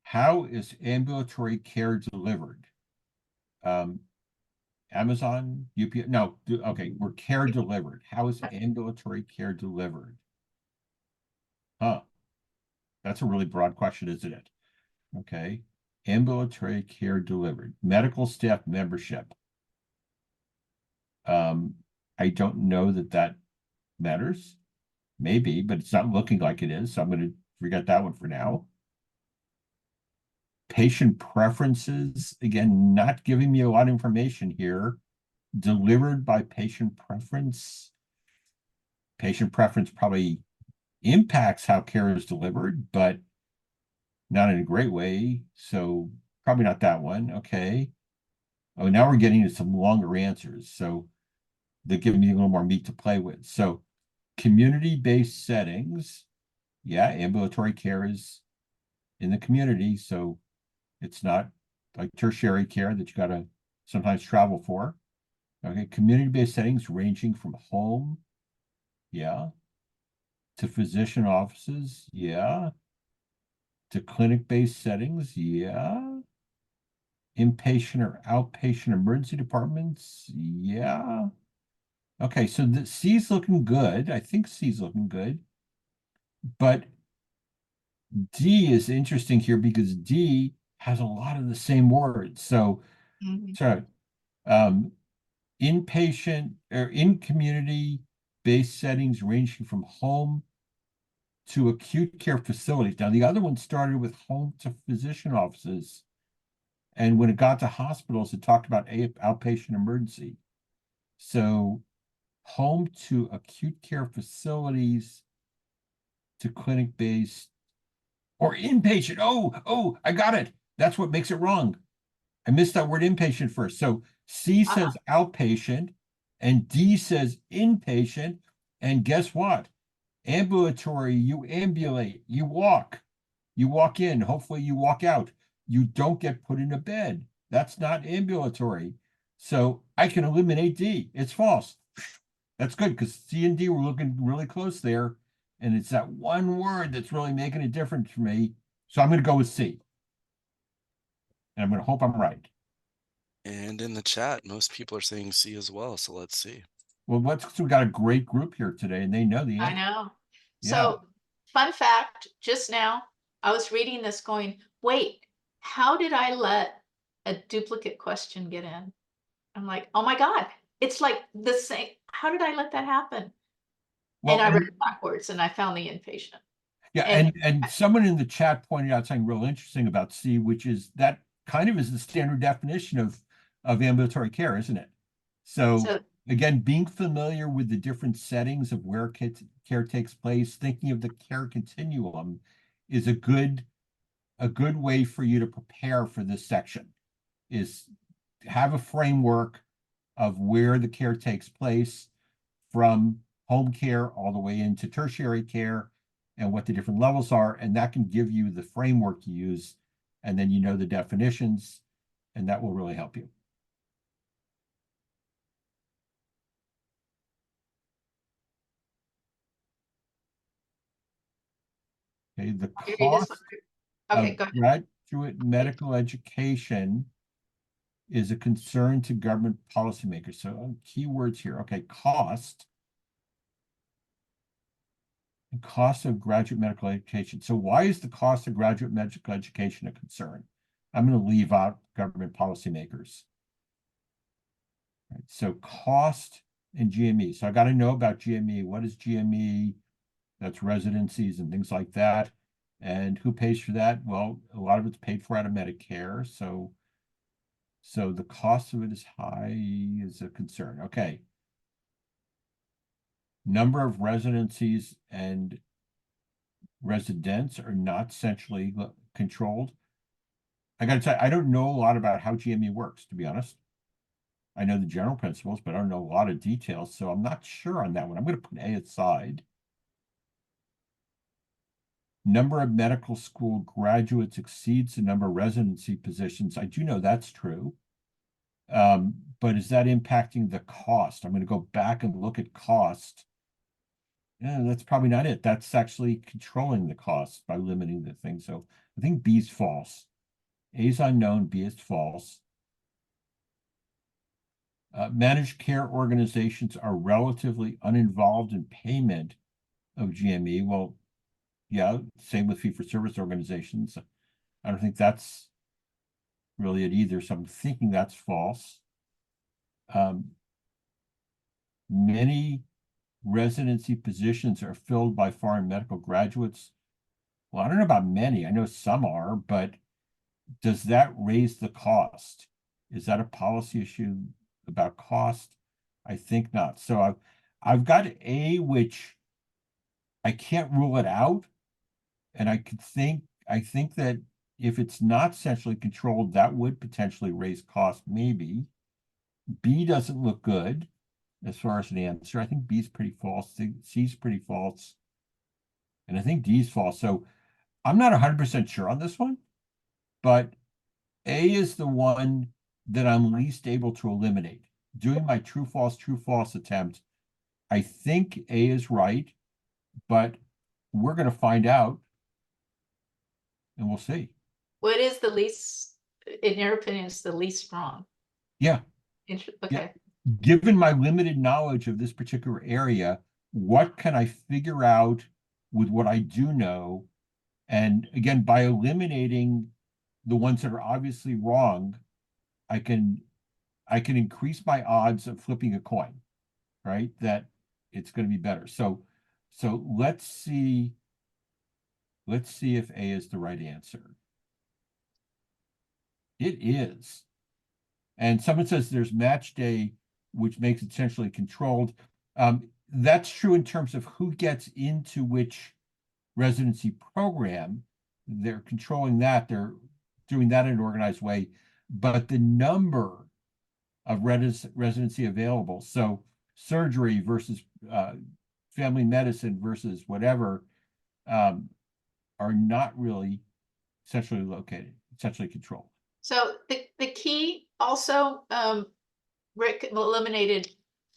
Speaker 2: How is ambulatory care delivered? Amazon, UPS, no, okay, we're care delivered. How is ambulatory care delivered? Huh. That's a really broad question, isn't it? Okay. Ambulatory care delivered. Medical staff membership. I don't know that matters. Maybe, but it's not looking like it is. So I'm going to forget that one for now. Patient preferences, again, not giving me a lot of information here. Delivered by patient preference. Patient preference probably impacts how care is delivered, but not in a great way. So probably not that one. Okay. Oh, now we're getting into some longer answers. So they're giving me a little more meat to play with. So community-based settings. Yeah, ambulatory care is in the community. So it's not like tertiary care that you got to sometimes travel for. Okay. Community-based settings ranging from home. Yeah. To physician offices. Yeah. To clinic-based settings. Yeah. Inpatient or outpatient emergency departments. Yeah. Okay, so the C's looking good. I think C's looking good. But D is interesting here because D has a lot of the same words. So,
Speaker 3: Mhm.
Speaker 2: sorry, um, inpatient or in community-based settings ranging from home to acute care facilities. Now, the other one started with home to physician offices. And when it got to hospitals, it talked about outpatient emergency. So home to acute care facilities to clinic-based or inpatient. Oh, I got it. That's what makes it wrong. I missed that word inpatient first. So C
Speaker 3: Uh-huh.
Speaker 2: says outpatient and D says inpatient. And guess what? Ambulatory, you ambulate, you walk in, hopefully you walk out. You don't get put in a bed. That's not ambulatory. So I can eliminate D. It's false. That's good because C and D were looking really close there. And it's that one word that's really making a difference for me. So I'm going to go with C. And I'm going to hope I'm right.
Speaker 1: And in the chat, most people are saying C as well. So let's see.
Speaker 2: Well, we got a great group here today and they know the
Speaker 3: I
Speaker 2: answer.
Speaker 3: know.
Speaker 2: Yeah.
Speaker 3: So, fun fact, just now, I was reading this going, wait, how did I let a duplicate question get in? I'm like, oh my God, it's like the same. How did I let that happen? And
Speaker 2: Well,
Speaker 3: I read it backwards and I found the inpatient.
Speaker 2: yeah,
Speaker 3: And
Speaker 2: and someone in the chat pointed out something real interesting about C, which is that kind of is the standard definition of ambulatory care, isn't it? So
Speaker 3: so,
Speaker 2: again, being familiar with the different settings of where care takes place, thinking of the care continuum is a good way for you to prepare for this section, is have a framework of where the care takes place from home care all the way into tertiary care and what the different levels are. And that can give you the framework to use. And then you know the definitions, and that will really help you. Okay, the
Speaker 3: you read this one?
Speaker 2: cost
Speaker 3: Okay,
Speaker 2: of
Speaker 3: go ahead.
Speaker 2: graduate medical education is a concern to government policymakers. So keywords here. Okay, cost. Cost of graduate medical education. So why is the cost of graduate medical education a concern? I'm going to leave out government policymakers. Right, so cost and GME. So I got to know about GME. What is GME? That's residencies and things like that. And who pays for that? Well, a lot of it's paid for out of Medicare. So the cost of it is high is a concern. Okay. Number of residencies and residents are not centrally controlled. I got to tell you, I don't know a lot about how GME works, to be honest. I know the general principles, but I don't know a lot of details, so I'm not sure on that one. I'm going to put A aside. Number of medical school graduates exceeds the number of residency positions. I do know that's true. But is that impacting the cost? I'm going to go back and look at cost. Yeah, that's probably not it. That's actually controlling the cost by limiting the thing. So I think B is false. A is unknown, B is false. Managed care organizations are relatively uninvolved in payment of GME. Well, yeah, same with fee-for-service organizations. I don't think that's really it either. So I'm thinking that's false. Many residency positions are filled by foreign medical graduates. Well, I don't know about many. I know some are, but does that raise the cost? Is that a policy issue about cost? I think not. So I've got A, which I can't rule it out. And I think that if it's not centrally controlled, that would potentially raise cost, maybe. B doesn't look good as far as an answer. I think B is pretty false. C is pretty false. And I think D is false. So I'm not 100% sure on this one, but A is the one that I'm least able to eliminate. Doing my true, false attempt, I think A is right, but we're going to find out and we'll see.
Speaker 3: What is the least, in your opinion, is the least wrong?
Speaker 2: Yeah.
Speaker 3: Okay.
Speaker 2: Given my limited knowledge of this particular area, what can I figure out with what I do know And again, by eliminating the ones that are obviously wrong, I can increase my odds of flipping a coin, right? That it's going to be better. So let's see if A is the right answer. It is. And someone says there's match day, which makes it essentially controlled. That's true in terms of who gets into which residency program. They're controlling that. They're doing that in an organized way. But the number of residency available, so surgery versus family medicine versus whatever, are not really centrally located, centrally controlled.
Speaker 3: So the key also, Rick eliminated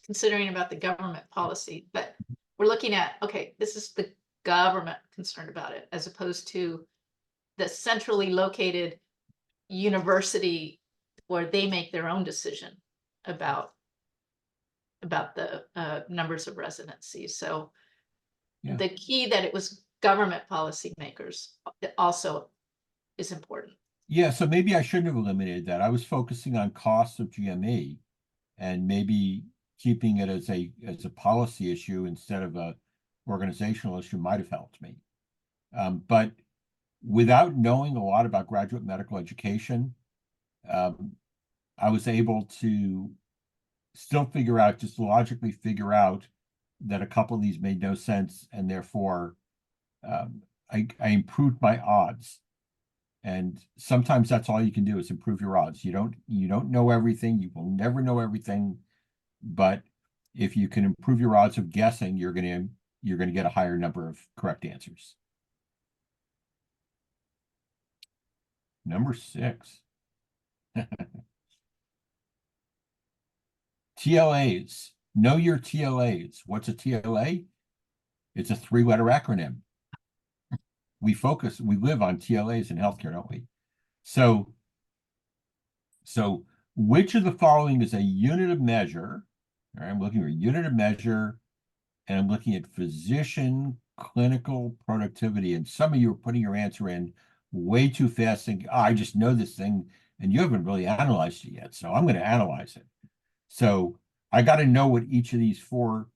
Speaker 3: considering about the government policy, but we're looking at, okay, this is the government concerned about it, as opposed to the centrally located university where they make their own decision about the numbers of residencies. So
Speaker 2: Yeah.
Speaker 3: the key that it was government policymakers also is important.
Speaker 2: Yeah, so maybe I shouldn't have eliminated that. I was focusing on costs of GME and maybe keeping it as a policy issue instead of a organizational issue might have helped me. But without knowing a lot about graduate medical education, I was able to still just logically figure out that a couple of these made no sense, and therefore I improved my odds. And sometimes that's all you can do is improve your odds. You don't know everything. You will never know everything. But if you can improve your odds of guessing, you're gonna get a higher number of correct answers. Number 6. TLAs. Know your TLAs. What's a TLA? It's a 3-letter acronym. We live on TLAs in healthcare, don't we? So which of the following is a unit of measure? All right, I'm looking for a unit of measure, and I'm looking at physician clinical productivity. And some of you are putting your answer in way too fast, thinking, oh, I just know this thing, and you haven't really analyzed it yet. So I'm going to analyze it. So I got to know what each of these 4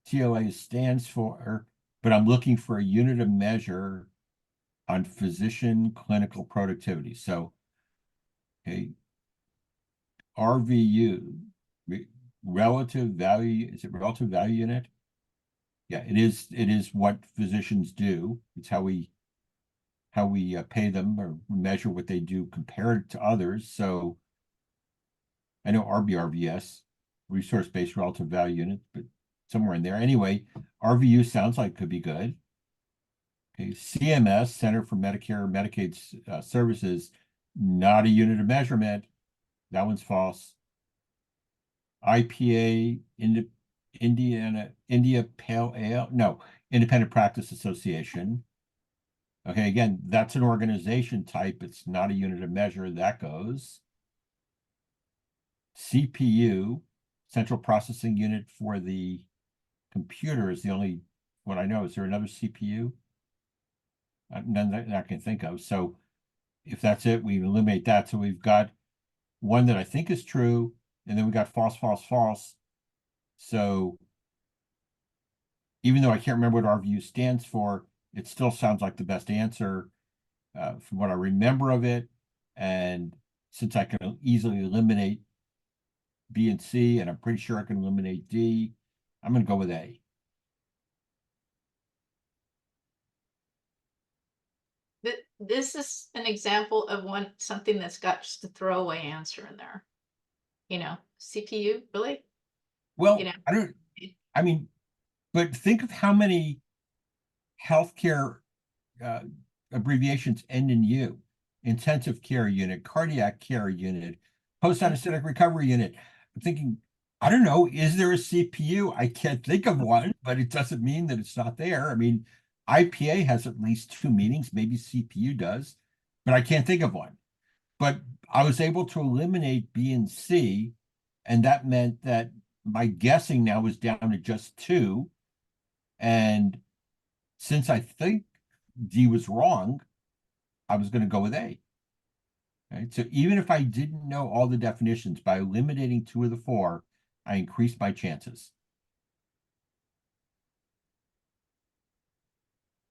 Speaker 2: TLAs stands for, but I'm looking for a unit of measure on physician clinical productivity. So, okay, RVU, relative value, is it relative value unit? Yeah, it is. It is what physicians do. It's how we pay them or measure what they do compared to others. So I know RBRVS, resource-based relative value unit, but somewhere in there. Anyway, RVU sounds like could be good. Okay, CMS, Center for Medicare and Medicaid Services, not a unit of measurement. That one's false. IPA, India Pale Ale, no, Independent Practice Association. Okay, again, that's an organization type. It's not a unit of measure. That goes. CPU, Central Processing Unit for the computer, is the only one I know. Is there another CPU? None that I can think of. So if that's it, we eliminate that. So we've got one that I think is true, and then we got false, false, false. So even though I can't remember what RVU stands for, it still sounds like the best answer from what I remember of it. And since I can easily eliminate B and C, and I'm pretty sure I can eliminate D, I'm going to go with A.
Speaker 3: This is an example of something that's got just a throwaway answer in there. CPU, really?
Speaker 2: Well, I mean, but think of how many healthcare abbreviations end in U. Intensive care unit, cardiac care unit, post-anesthetic recovery unit. I'm thinking, I don't know, is there a CPU? I can't think of one, but it doesn't mean that it's not there. I mean, IPA has at least 2 meanings, maybe CPU does, but I can't think of one. But I was able to eliminate B and C, and that meant that my guessing now was down to just 2. And since I think D was wrong, I was going to go with A. Right? So even if I didn't know all the definitions, by eliminating 2 of the 4, I increased my chances.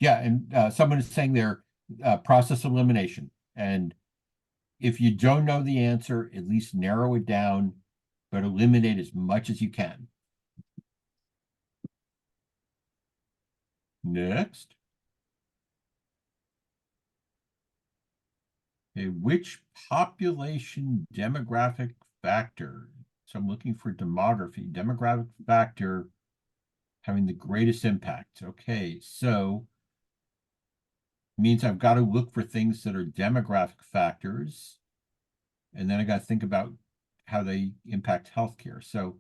Speaker 2: Yeah, and someone is saying there, process elimination. And if you don't know the answer, at least narrow it down, but eliminate as much as you can. Next. Okay, which population demographic factor? So I'm looking for demography, demographic factor having the greatest impact. Okay, so means I've got to look for things that are demographic factors. And then I got to think about how they impact healthcare. So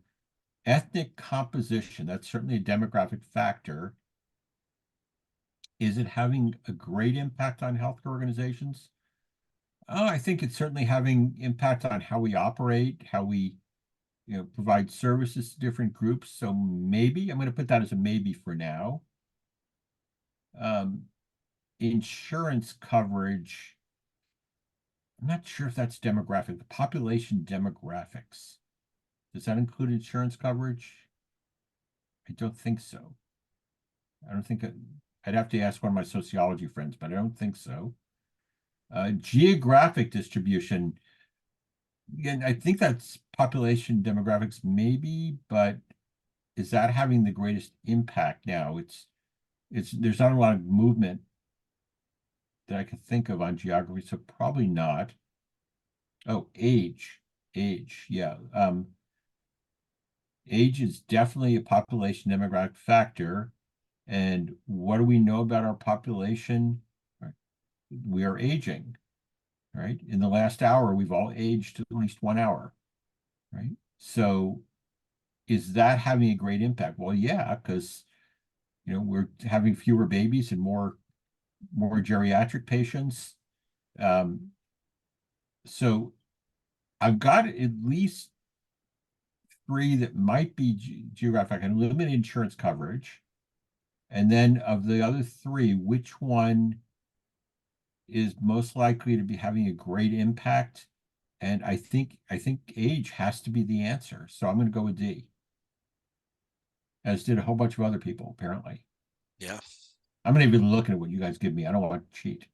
Speaker 2: ethnic composition, that's certainly a demographic factor. Is it having a great impact on healthcare organizations? Oh, I think it's certainly having impact on how we operate, how we provide services to different groups. So maybe, I'm going to put that as a maybe for now. Insurance coverage, I'm not sure if that's demographic. The population demographics, does that include insurance coverage? I don't think so. I don't think I'd have to ask one of my sociology friends, but I don't think so. Geographic distribution, again, I think that's population demographics maybe, but is that having the greatest impact now? There's not a lot of movement that I can think of on geography, so probably not. Oh, age, yeah. Age is definitely a population demographic factor. And what do we know about our population? We are aging, right? In the last hour, we've all aged at least 1 hour, right? So is that having a great impact? Well, yeah, because we're having fewer babies and more geriatric patients. So I've got at least 3 that might be geographic and limited insurance coverage. And then of the other 3, which one is most likely to be having a great impact? And I think age has to be the answer. So I'm going to go with D. As did a whole bunch of other people, apparently.
Speaker 1: Yeah.
Speaker 2: I'm not even looking at what you guys give me. I don't want to cheat.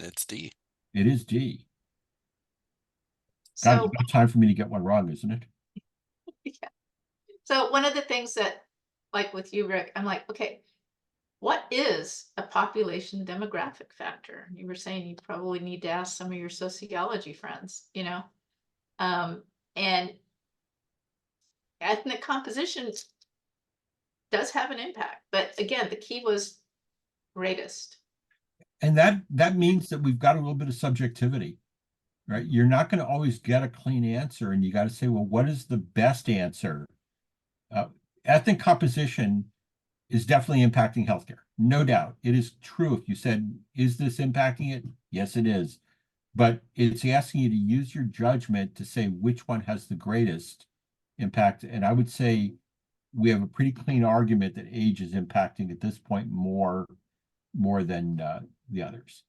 Speaker 1: It's D.
Speaker 2: It is D.
Speaker 3: So,
Speaker 2: God, it's time for me to get one wrong, isn't it?
Speaker 3: yeah. So one of the things that, like with you, Rick, I'm like, okay, what is a population demographic factor? You were saying you probably need to ask some of your sociology friends, and ethnic composition does have an impact. But again, the key was greatest.
Speaker 2: And that means that we've got a little bit of subjectivity, right? You're not going to always get a clean answer, and you got to say, well, what is the best answer? Ethnic composition is definitely impacting healthcare. No doubt. It is true. If you said, is this impacting it? Yes, it is. But it's asking you to use your judgment to say which one has the greatest impact. And I would say we have a pretty clean argument that age is impacting at this point more than the others.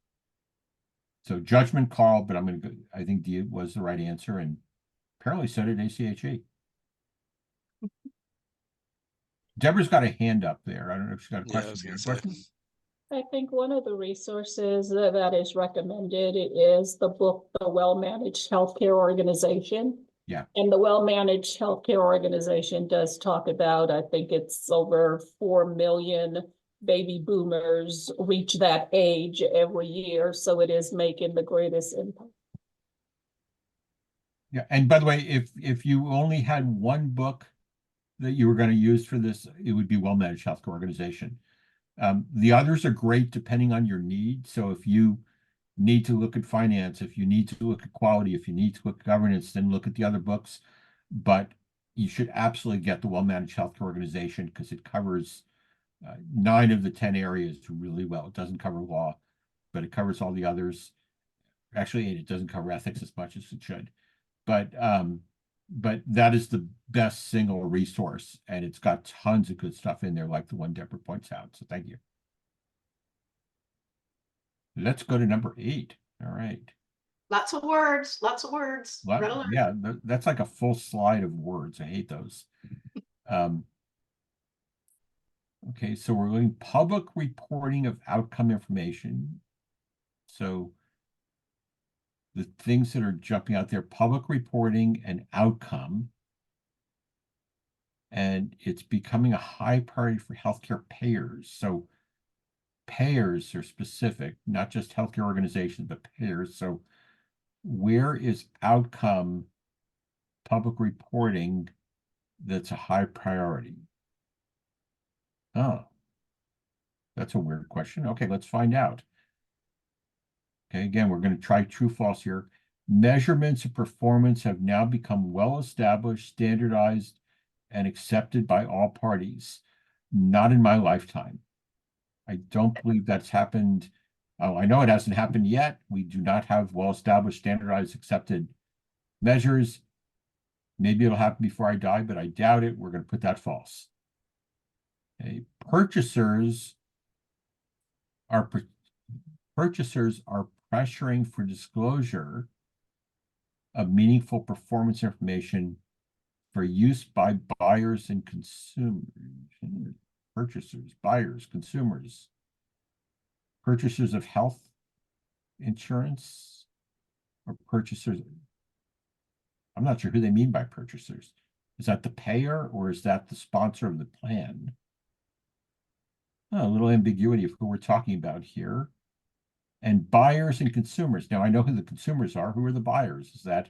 Speaker 2: So judgment call, but I think D was the right answer, and apparently so did ACHE. Deborah's got a hand up there. I don't know if she's got a
Speaker 1: Yeah, I
Speaker 2: question.
Speaker 1: was gonna
Speaker 2: Question?
Speaker 1: say.
Speaker 6: I think one of the resources that is recommended is the book, The Well-Managed Healthcare Organization.
Speaker 2: Yeah.
Speaker 6: And the Well-Managed Healthcare Organization does talk about, I think it's over 4 million baby boomers reach that age every year. So it is making the greatest impact.
Speaker 2: Yeah. And by the way, if you only had one book that you were going to use for this, it would be Well-Managed Healthcare Organization. The others are great depending on your need. So if you need to look at finance, if you need to look at quality, if you need to look at governance, then look at the other books. But you should absolutely get the Well-Managed Healthcare Organization because it covers 9 of the 10 areas really well. It doesn't cover law, but it covers all the others. Actually, it doesn't cover ethics as much as it should. But that is the best single resource, and it's got tons of good stuff in there, like the one Deborah points out. So thank you. Let's go to number 8. All right.
Speaker 3: Lots of words, lots of words. Red alert.
Speaker 2: Yeah, that's like a full slide of words. I hate those. Okay, so we're doing public reporting of outcome information. So the things that are jumping out there, public reporting and outcome. And it's becoming a high priority for healthcare payers. So payers are specific, not just healthcare organizations, but payers. So where is outcome public reporting that's a high priority? Oh, that's a weird question. Okay, let's find out. Okay, again, we're going to try true false here. Measurements of performance have now become well established, standardized, and accepted by all parties. Not in my lifetime. I don't believe that's happened. Oh, I know it hasn't happened yet. We do not have well-established, standardized, accepted measures. Maybe it'll happen before I die, but I doubt it. We're going to put that false. Okay. Purchasers are pressuring for disclosure of meaningful performance information for use by buyers and consumers. Purchasers, buyers, consumers. Purchasers of health insurance or purchasers. I'm not sure who they mean by purchasers. Is that the payer or is that the sponsor of the plan? Oh, a little ambiguity of who we're talking about here. And buyers and consumers. Now I know who the consumers are. Who are the buyers? Is that,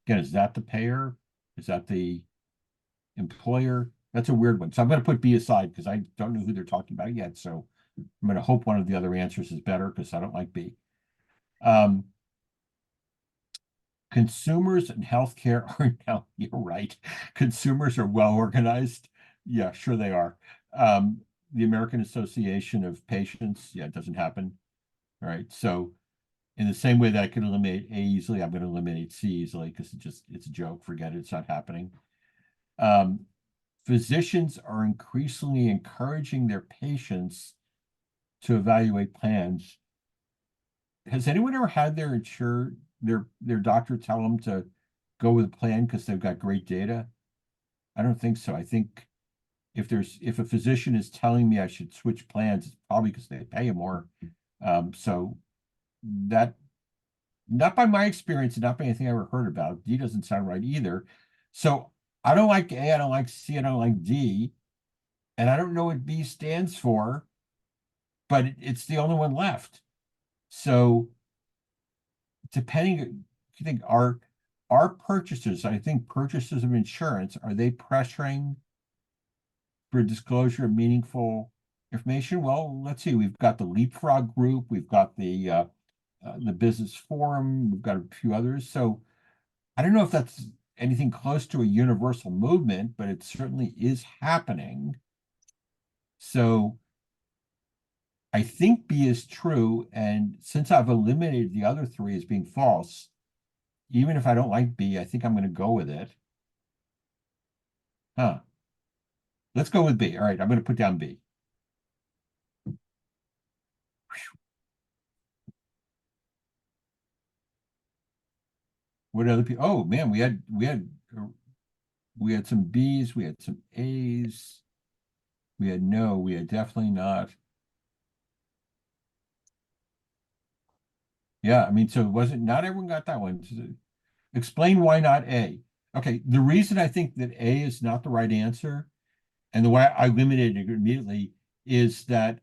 Speaker 2: again, is that the payer? Is that the employer? That's a weird one. So I'm going to put B aside because I don't know who they're talking about yet. So I'm going to hope one of the other answers is better because I don't like B. Consumers and healthcare are now, you're right. Consumers are well organized. Yeah, sure they are. The American Association of Patients, yeah, it doesn't happen. All right. So in the same way that I can eliminate A easily, I'm going to eliminate C easily because it's a joke. Forget it. It's not happening. Physicians are increasingly encouraging their patients to evaluate plans. Has anyone ever had their doctor tell them to go with a plan because they've got great data? I don't think so. I think if a physician is telling me I should switch plans, it's probably because they pay more. So that, not by my experience and not by anything I ever heard about, D doesn't sound right either. So I don't like A, I don't like C, I don't like D, and I don't know what B stands for, but it's the only one left. So depending, you think our purchasers, I think purchasers of insurance, are they pressuring for disclosure of meaningful information? Well, let's see. We've got the Leapfrog group, we've got the business forum, we've got a few others. So I don't know if that's anything close to a universal movement, but it certainly is happening. So I think B is true, and since I've eliminated the other three as being false, even if I don't like B, I think I'm going to go with it. Huh. Let's go with B. All right, I'm going to put down B. What other people? Oh man, we had some B's, we had some A's, we had no, we had definitely not. Yeah, I mean, so it wasn't, not everyone got that one. Explain why not A. Okay, the reason I think that A is not the right answer, and the way I eliminated it immediately, is that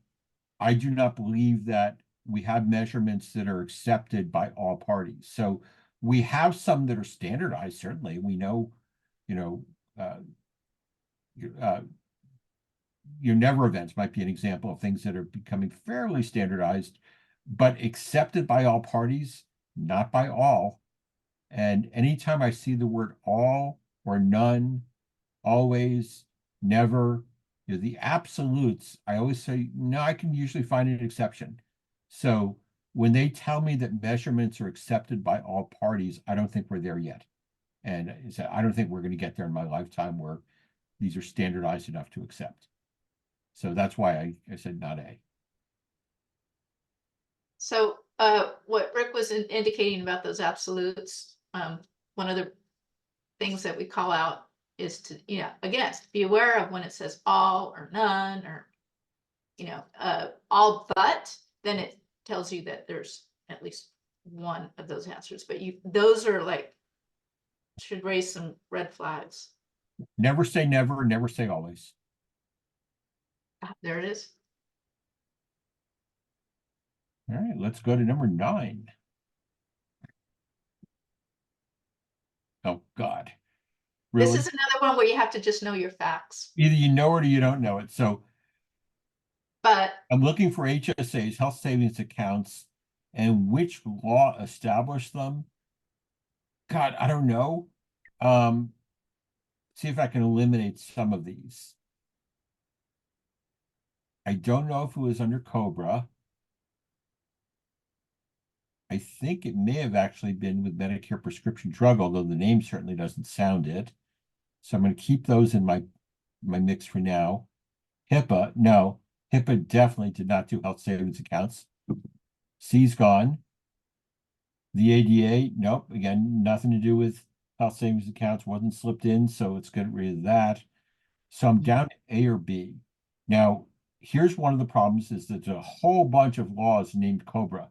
Speaker 2: I do not believe that we have measurements that are accepted by all parties. So we have some that are standardized, certainly. We know, your never events might be an example of things that are becoming fairly standardized, but accepted by all parties, not by all. And anytime I see the word all or none, always, never, the absolutes, I always say, no, I can usually find an exception. So when they tell me that measurements are accepted by all parties, I don't think we're there yet. And I don't think we're going to get there in my lifetime where these are standardized enough to accept. So that's why I said not A.
Speaker 3: So what Rick was indicating about those absolutes, one of the things that we call out is to, again, be aware of when it says all or none or, all but, then it tells you that there's at least one of those answers, but those are like, should raise some red flags.
Speaker 2: Never say never, never say always.
Speaker 3: There it is.
Speaker 2: All right, let's go to number 9. Oh, God. Really?
Speaker 3: This is another one where you have to just know your facts,
Speaker 2: Either you know it or you don't know it. So
Speaker 3: but
Speaker 2: I'm looking for HSAs, health savings accounts, and which law established them. God, I don't know. See if I can eliminate some of these. I don't know if it was under COBRA. I think it may have actually been with Medicare prescription drug, although the name certainly doesn't sound it. So I'm going to keep those in my mix for now. HIPAA, no. HIPAA definitely did not do health savings accounts. C's gone. The ADA, nope. Again, nothing to do with health savings accounts, wasn't slipped in, so let's get rid of that. So I'm down to A or B. Now, here's one of the problems is that there's a whole bunch of laws named COBRA,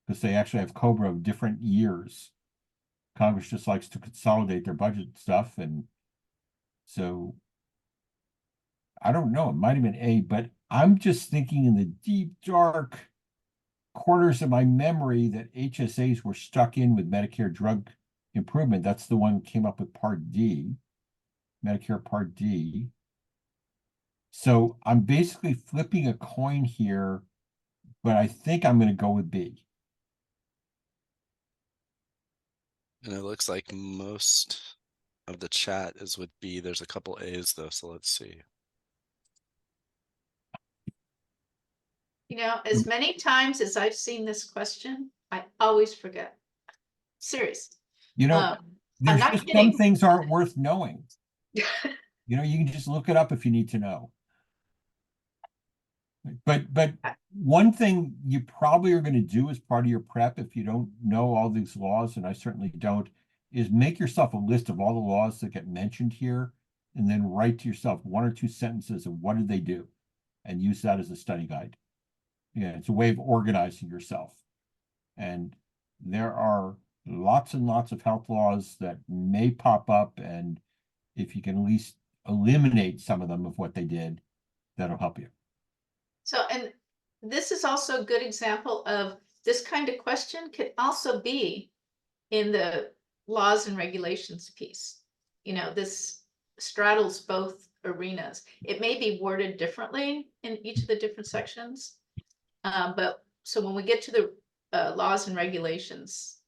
Speaker 2: because they actually have COBRA of different years. Congress just likes to consolidate their budget stuff, and so I don't know. It might have been A, but I'm just thinking in the deep, dark corners of my memory that HSAs were stuck in with Medicare drug improvement. That's the one that came up with Part D, Medicare Part D. So I'm basically flipping a coin here, but I think I'm going to go with B.
Speaker 1: And it looks like most of the chat is with B. There's a couple A's though, so let's see.
Speaker 3: As many times as I've seen this question, I always forget. Serious. I'm
Speaker 2: There's
Speaker 3: not
Speaker 2: just
Speaker 3: kidding.
Speaker 2: some things aren't worth knowing. You can just look it up if you need to know. But one thing you probably are going to do as part of your prep, if you don't know all these laws, and I certainly don't, is make yourself a list of all the laws that get mentioned here, and then write to yourself 1 or 2 sentences of what did they do, and use that as a study guide. Yeah, it's a way of organizing yourself. And there are lots and lots of health laws that may pop up, and if you can at least eliminate some of them of what they did, that'll help you.
Speaker 3: So, and this is also a good example of this kind of question could also be in the laws and regulations piece. This straddles both arenas. It may be worded differently in each of the different sections. But so when we get to the laws and regulations,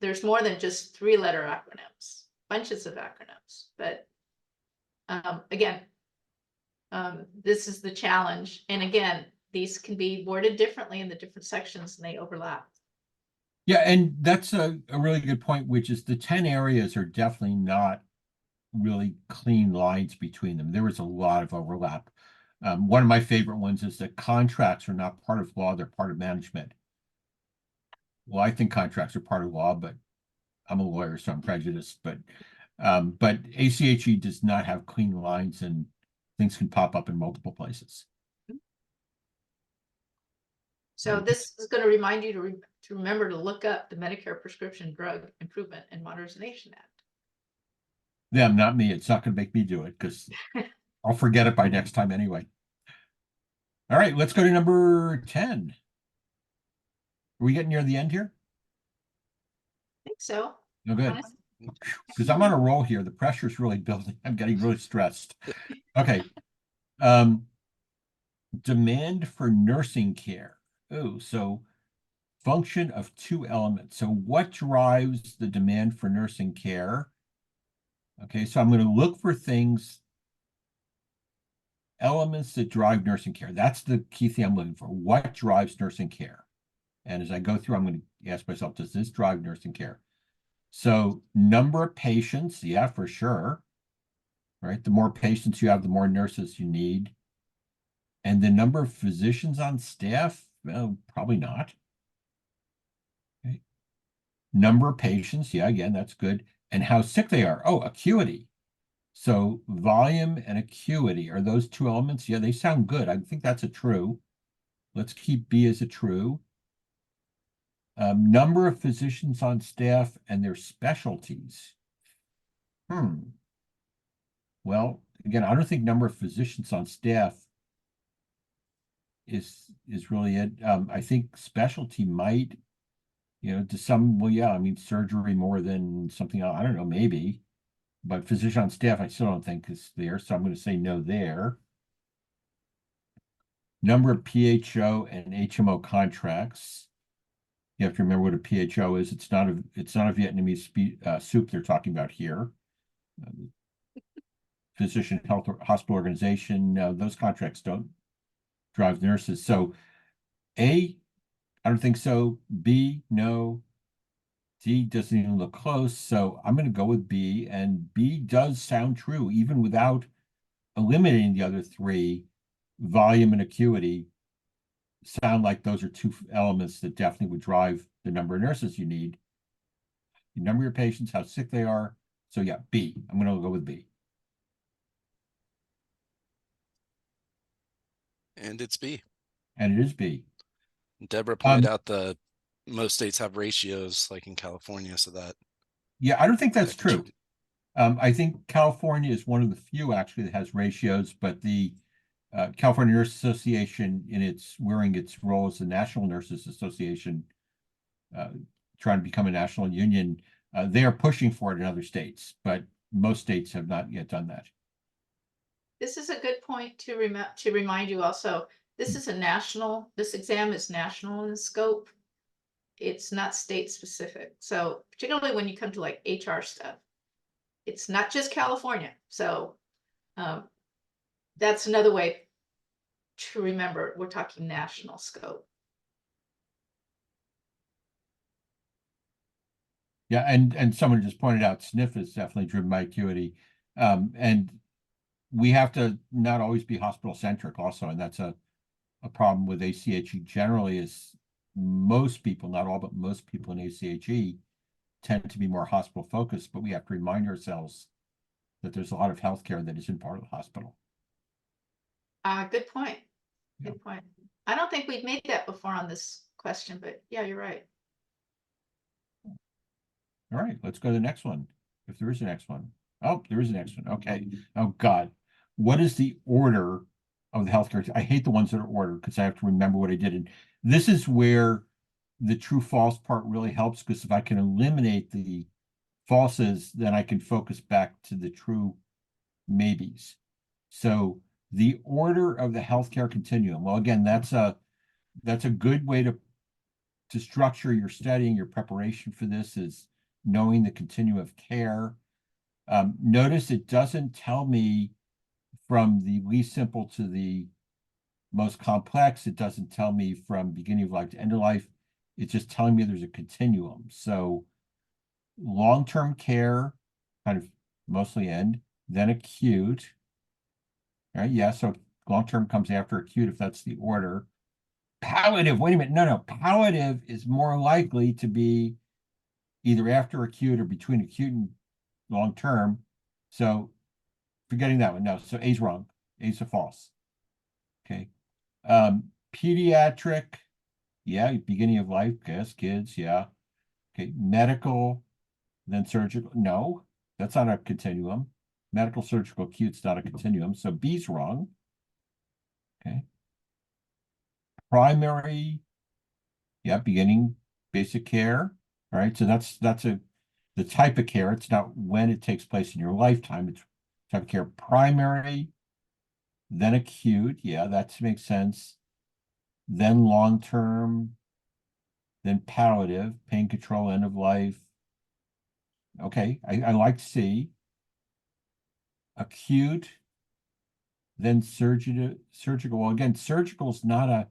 Speaker 3: there's more than just 3-letter acronyms, bunches of acronyms. But again, this is the challenge. And again, these can be worded differently in the different sections and they overlap.
Speaker 2: Yeah, and that's a really good point, which is the 10 areas are definitely not really clean lines between them. There was a lot of overlap. One of my favorite ones is that contracts are not part of law, they're part of management. Well, I think contracts are part of law, but I'm a lawyer, so I'm prejudiced. But ACHE does not have clean lines, and things can pop up in multiple places.
Speaker 3: So this is going to remind you to remember to look up the Medicare Prescription Drug Improvement and Modernization Act.
Speaker 2: Them, not me. It's not going to make me do it because I'll forget it by next time anyway. All right, let's go to number 10. Are we getting near the end here?
Speaker 3: I think so.
Speaker 2: No good.
Speaker 3: Honestly.
Speaker 2: Because I'm on a roll here. The pressure's really building. I'm getting really stressed. Okay. Demand for nursing care. Oh, so function of 2 elements. So what drives the demand for nursing care? Okay, so I'm going to look for things, elements that drive nursing care. That's the key thing I'm looking for. What drives nursing care? And as I go through, I'm going to ask myself, does this drive nursing care? So number of patients, yeah, for sure. Right? The more patients you have, the more nurses you need. And the number of physicians on staff, Well, probably not. Okay. Number of patients, yeah, again, that's good. And how sick they are. Oh, acuity. So volume and acuity, are those two elements? Yeah, they sound good. I think that's a true. Let's keep B as a true. Number of physicians on staff and their specialties. Well, again, I don't think number of physicians on staff is really it. I think specialty might, to some, well, yeah, I mean, surgery more than something else. I don't know, maybe. But physician on staff, I still don't think is there. So I'm going to say no there. Number of PHO and HMO contracts. You have to remember what a PHO is. It's not a Vietnamese soup they're talking about here. Physician Health Hospital Organization. Those contracts don't drive nurses. So A, I don't think so. B, no. D doesn't even look close. So I'm going to go with B, and B does sound true, even without eliminating the other three. Volume and acuity sound like those are two elements that definitely would drive the number of nurses you need. The number of your patients, how sick they are. So yeah, B. I'm going to go with B.
Speaker 1: And it's B.
Speaker 2: And it is B.
Speaker 1: Deborah pointed out most states have ratios like in California, so that.
Speaker 2: Yeah, I don't think that's
Speaker 1: that
Speaker 2: true. I think California is one of the few actually that has ratios, but the California Nurse Association, wearing its role as the National Nurses Association, trying to become a national union, they are pushing for it in other states, but most states have not yet done that.
Speaker 3: This is a good point to remind you also, this exam is national in scope. It's not state specific. So particularly when you come to like HR stuff, it's not just California. So that's another way to remember we're talking national scope.
Speaker 2: Yeah, and someone just pointed out SNF is definitely driven by acuity. And we have to not always be hospital centric also, and that's a problem with ACHE generally is most people, not all, but most people in ACHE tend to be more hospital focused, but we have to remind ourselves that there's a lot of healthcare that isn't part of the hospital.
Speaker 3: Good point.
Speaker 2: Yeah.
Speaker 3: Good point. I don't think we've made that before on this question, but yeah, you're right.
Speaker 2: All right, let's go to the next one. If there is a next one. Oh, there is a next one. Okay. Oh God. What is the order of the healthcare? I hate the ones that are ordered because I have to remember what I did. And this is where the true false part really helps, because if I can eliminate the falses, then I can focus back to the true maybes. So the order of the healthcare continuum. Well, again, that's a good way to structure your studying, your preparation for this is knowing the continuum of care. Notice it doesn't tell me from the least simple to the most complex. It doesn't tell me from beginning of life to end of life. It's just telling me there's a continuum. So long-term care, kind of mostly end, then acute. All right, yeah, so long-term comes after acute if that's the order. Palliative, wait a minute, no, palliative is more likely to be either after acute or between acute and long-term. So forgetting that one, no, so A's wrong. A's a false. Okay. Pediatric, yeah, beginning of life, guess, kids, yeah. Okay, medical, then surgical, no, that's not a continuum. Medical, surgical, acute's not a continuum, so B's wrong. Okay. Primary, yeah, beginning basic care. All right, so that's the type of care. It's not when it takes place in your lifetime. It's type of care. Primary, then acute. Yeah, that makes sense. Then long-term, then palliative, pain control, end of life. Okay, I like C. Acute, then surgical. Well, again, surgical is not a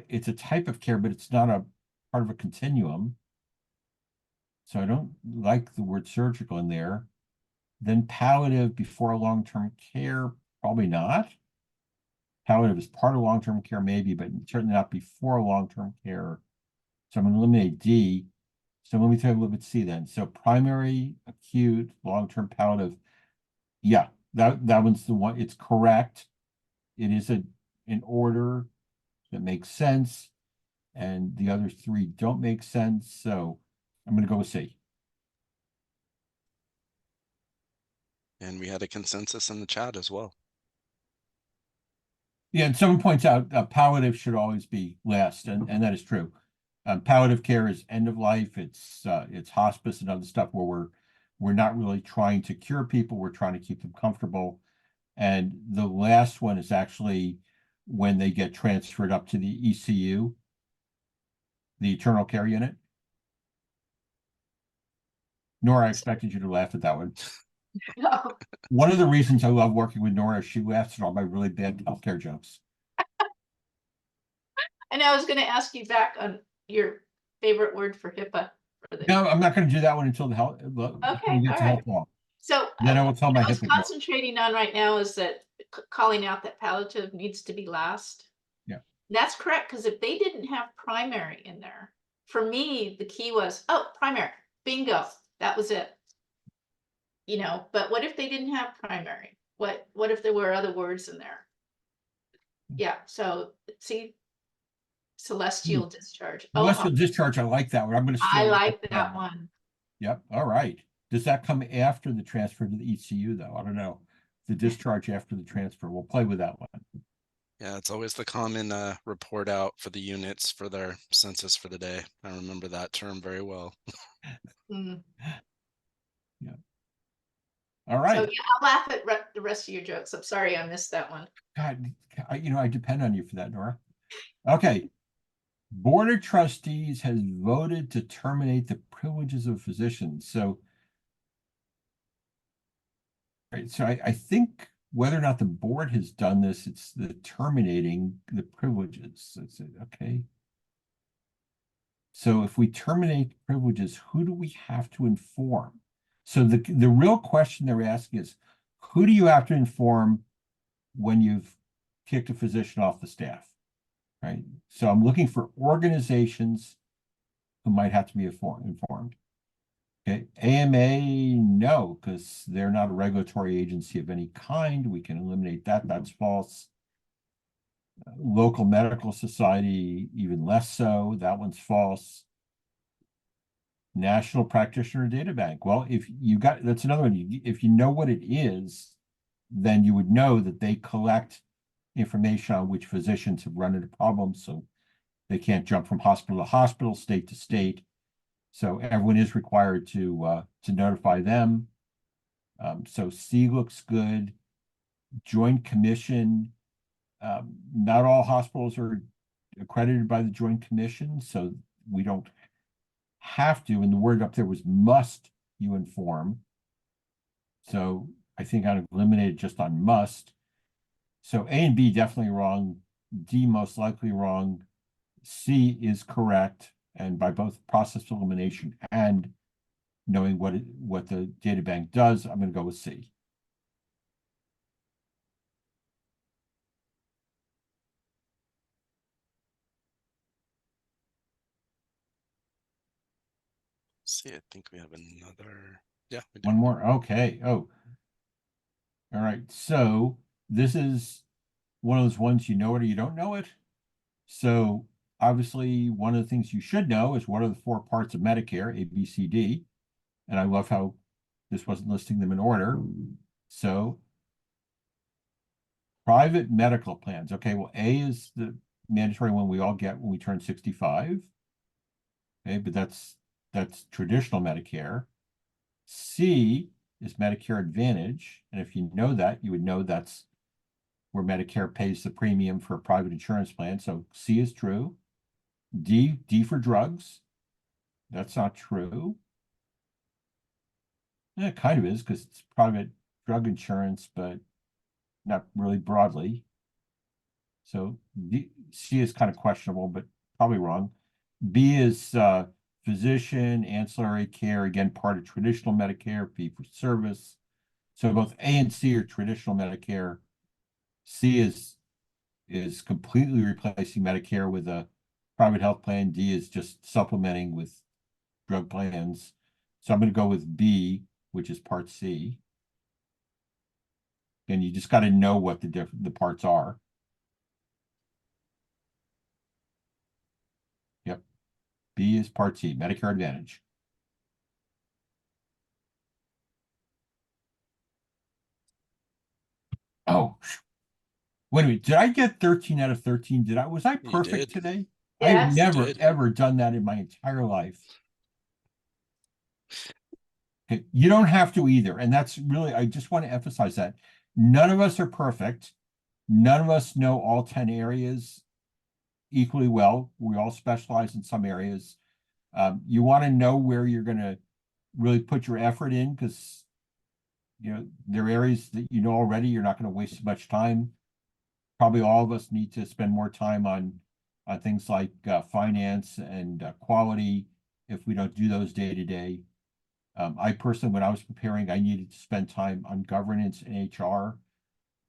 Speaker 2: it's a type of care, but it's not a part of a continuum. So I don't like the word surgical in there. Then palliative before long-term care, probably not. Palliative is part of long-term care, maybe, but certainly not before long-term care. So I'm going to eliminate D. So let me take a look at C then. So primary, acute, long-term palliative. Yeah, that one's the one. It's correct. It is an order that makes sense, and the other three don't make sense. So I'm going to go with C.
Speaker 1: And we had a consensus in the chat as well.
Speaker 2: Yeah, and someone points out palliative should always be last, and that is true. Palliative care is end of life. It's hospice and other stuff where we're not really trying to cure people. We're trying to keep them comfortable. And the last one is actually when they get transferred up to the ECU, the eternal care unit. Nora, I expected you to laugh at that one.
Speaker 3: No.
Speaker 2: One of the reasons I love working with Nora is she laughs at all my really bad healthcare jokes.
Speaker 3: And I was gonna ask you back on your favorite word for HIPAA for the.
Speaker 2: No, I'm not going to do that one until the health.
Speaker 3: Okay,
Speaker 2: we get to
Speaker 3: all right.
Speaker 2: health law.
Speaker 3: So
Speaker 2: Then I will tell my
Speaker 3: what I was
Speaker 2: HIPAA joke.
Speaker 3: concentrating on right now is that calling out that palliative needs to be last.
Speaker 2: Yeah.
Speaker 3: That's correct, because if they didn't have primary in there, for me, the key was, oh, primary, bingo, that was it. You know, but what if they didn't have primary? What if there were other words in there? Yeah, so see, celestial discharge. Oh,
Speaker 2: Celestial discharge, I like that one. I'm going to
Speaker 3: I
Speaker 2: steal
Speaker 3: like that one.
Speaker 2: Yep. All right. Does that come after the transfer to the ECU though? I don't know. The discharge after the transfer. We'll play with that one.
Speaker 1: Yeah, it's always the common report out for the units for their census for the day. I remember that term very well.
Speaker 3: Mm.
Speaker 2: Yeah. All
Speaker 3: So
Speaker 2: right.
Speaker 3: yeah, I'll laugh at the rest of your jokes. I'm sorry I missed that one.
Speaker 2: God, I depend on you for that, Nora. Okay. Board of Trustees has voted to terminate the privileges of physicians. So, right, so I think whether or not the board has done this, it's the terminating the privileges. That's it. Okay. So if we terminate privileges, who do we have to inform? So the real question they're asking is, who do you have to inform when you've kicked a physician off the staff, right? So I'm looking for organizations who might have to be informed. Okay, AMA, no, because they're not a regulatory agency of any kind. We can eliminate that. That's false. Local medical society, even less so. That one's false. National Practitioner Data Bank. Well, if you got, that's another one. If you know what it is, then you would know that they collect information on which physicians have run into problems. So they can't jump from hospital to hospital, state to state. So everyone is required to notify them. So C looks good. Joint Commission. Not all hospitals are accredited by the Joint Commission, so we don't have to, and the word up there was must you inform. So I think I'd eliminated just on must. So A and B definitely wrong. D most likely wrong. C is correct. And by both process elimination and knowing what the data bank does, I'm going to go with C.
Speaker 1: See, I think we have another. Yeah, we do.
Speaker 2: One more. Okay. Oh. All right. So this is one of those ones you know it or you don't know it. So obviously, one of the things you should know is what are the four parts of Medicare, A, B, C, D. And I love how this wasn't listing them in order. So private medical plans. Okay, well, A is the mandatory one we all get when we turn 65. Okay, but that's traditional Medicare. C is Medicare Advantage. And if you know that, you would know that's where Medicare pays the premium for a private insurance plan. So C is true. D for drugs. That's not true. Yeah, it kind of is because it's private drug insurance, but not really broadly. So C is kind of questionable, but probably wrong. B is physician, ancillary care, again, part of traditional Medicare, fee for service. So both A and C are traditional Medicare. C is is completely replacing Medicare with a private health plan. D is just supplementing with drug plans. So I'm going to go with B, which is Part C. And you just got to know what the parts are. Yep. B is Part C, Medicare Advantage. Oh, wait a minute. Did I get 13 out of 13? Was I
Speaker 1: You
Speaker 2: perfect
Speaker 1: did.
Speaker 2: today?
Speaker 3: Yes.
Speaker 2: I've
Speaker 3: You
Speaker 2: never,
Speaker 1: did.
Speaker 2: ever done that in my entire life. Okay, you don't have to either. And that's really, I just want to emphasize that. None of us are perfect. None of us know all 10 areas equally well. We all specialize in some areas. You want to know where you're going to really put your effort in, because there are areas that you know already. You're not going to waste much time. Probably all of us need to spend more time on things like finance and quality if we don't do those day to day. I personally, when I was preparing, I needed to spend time on governance and HR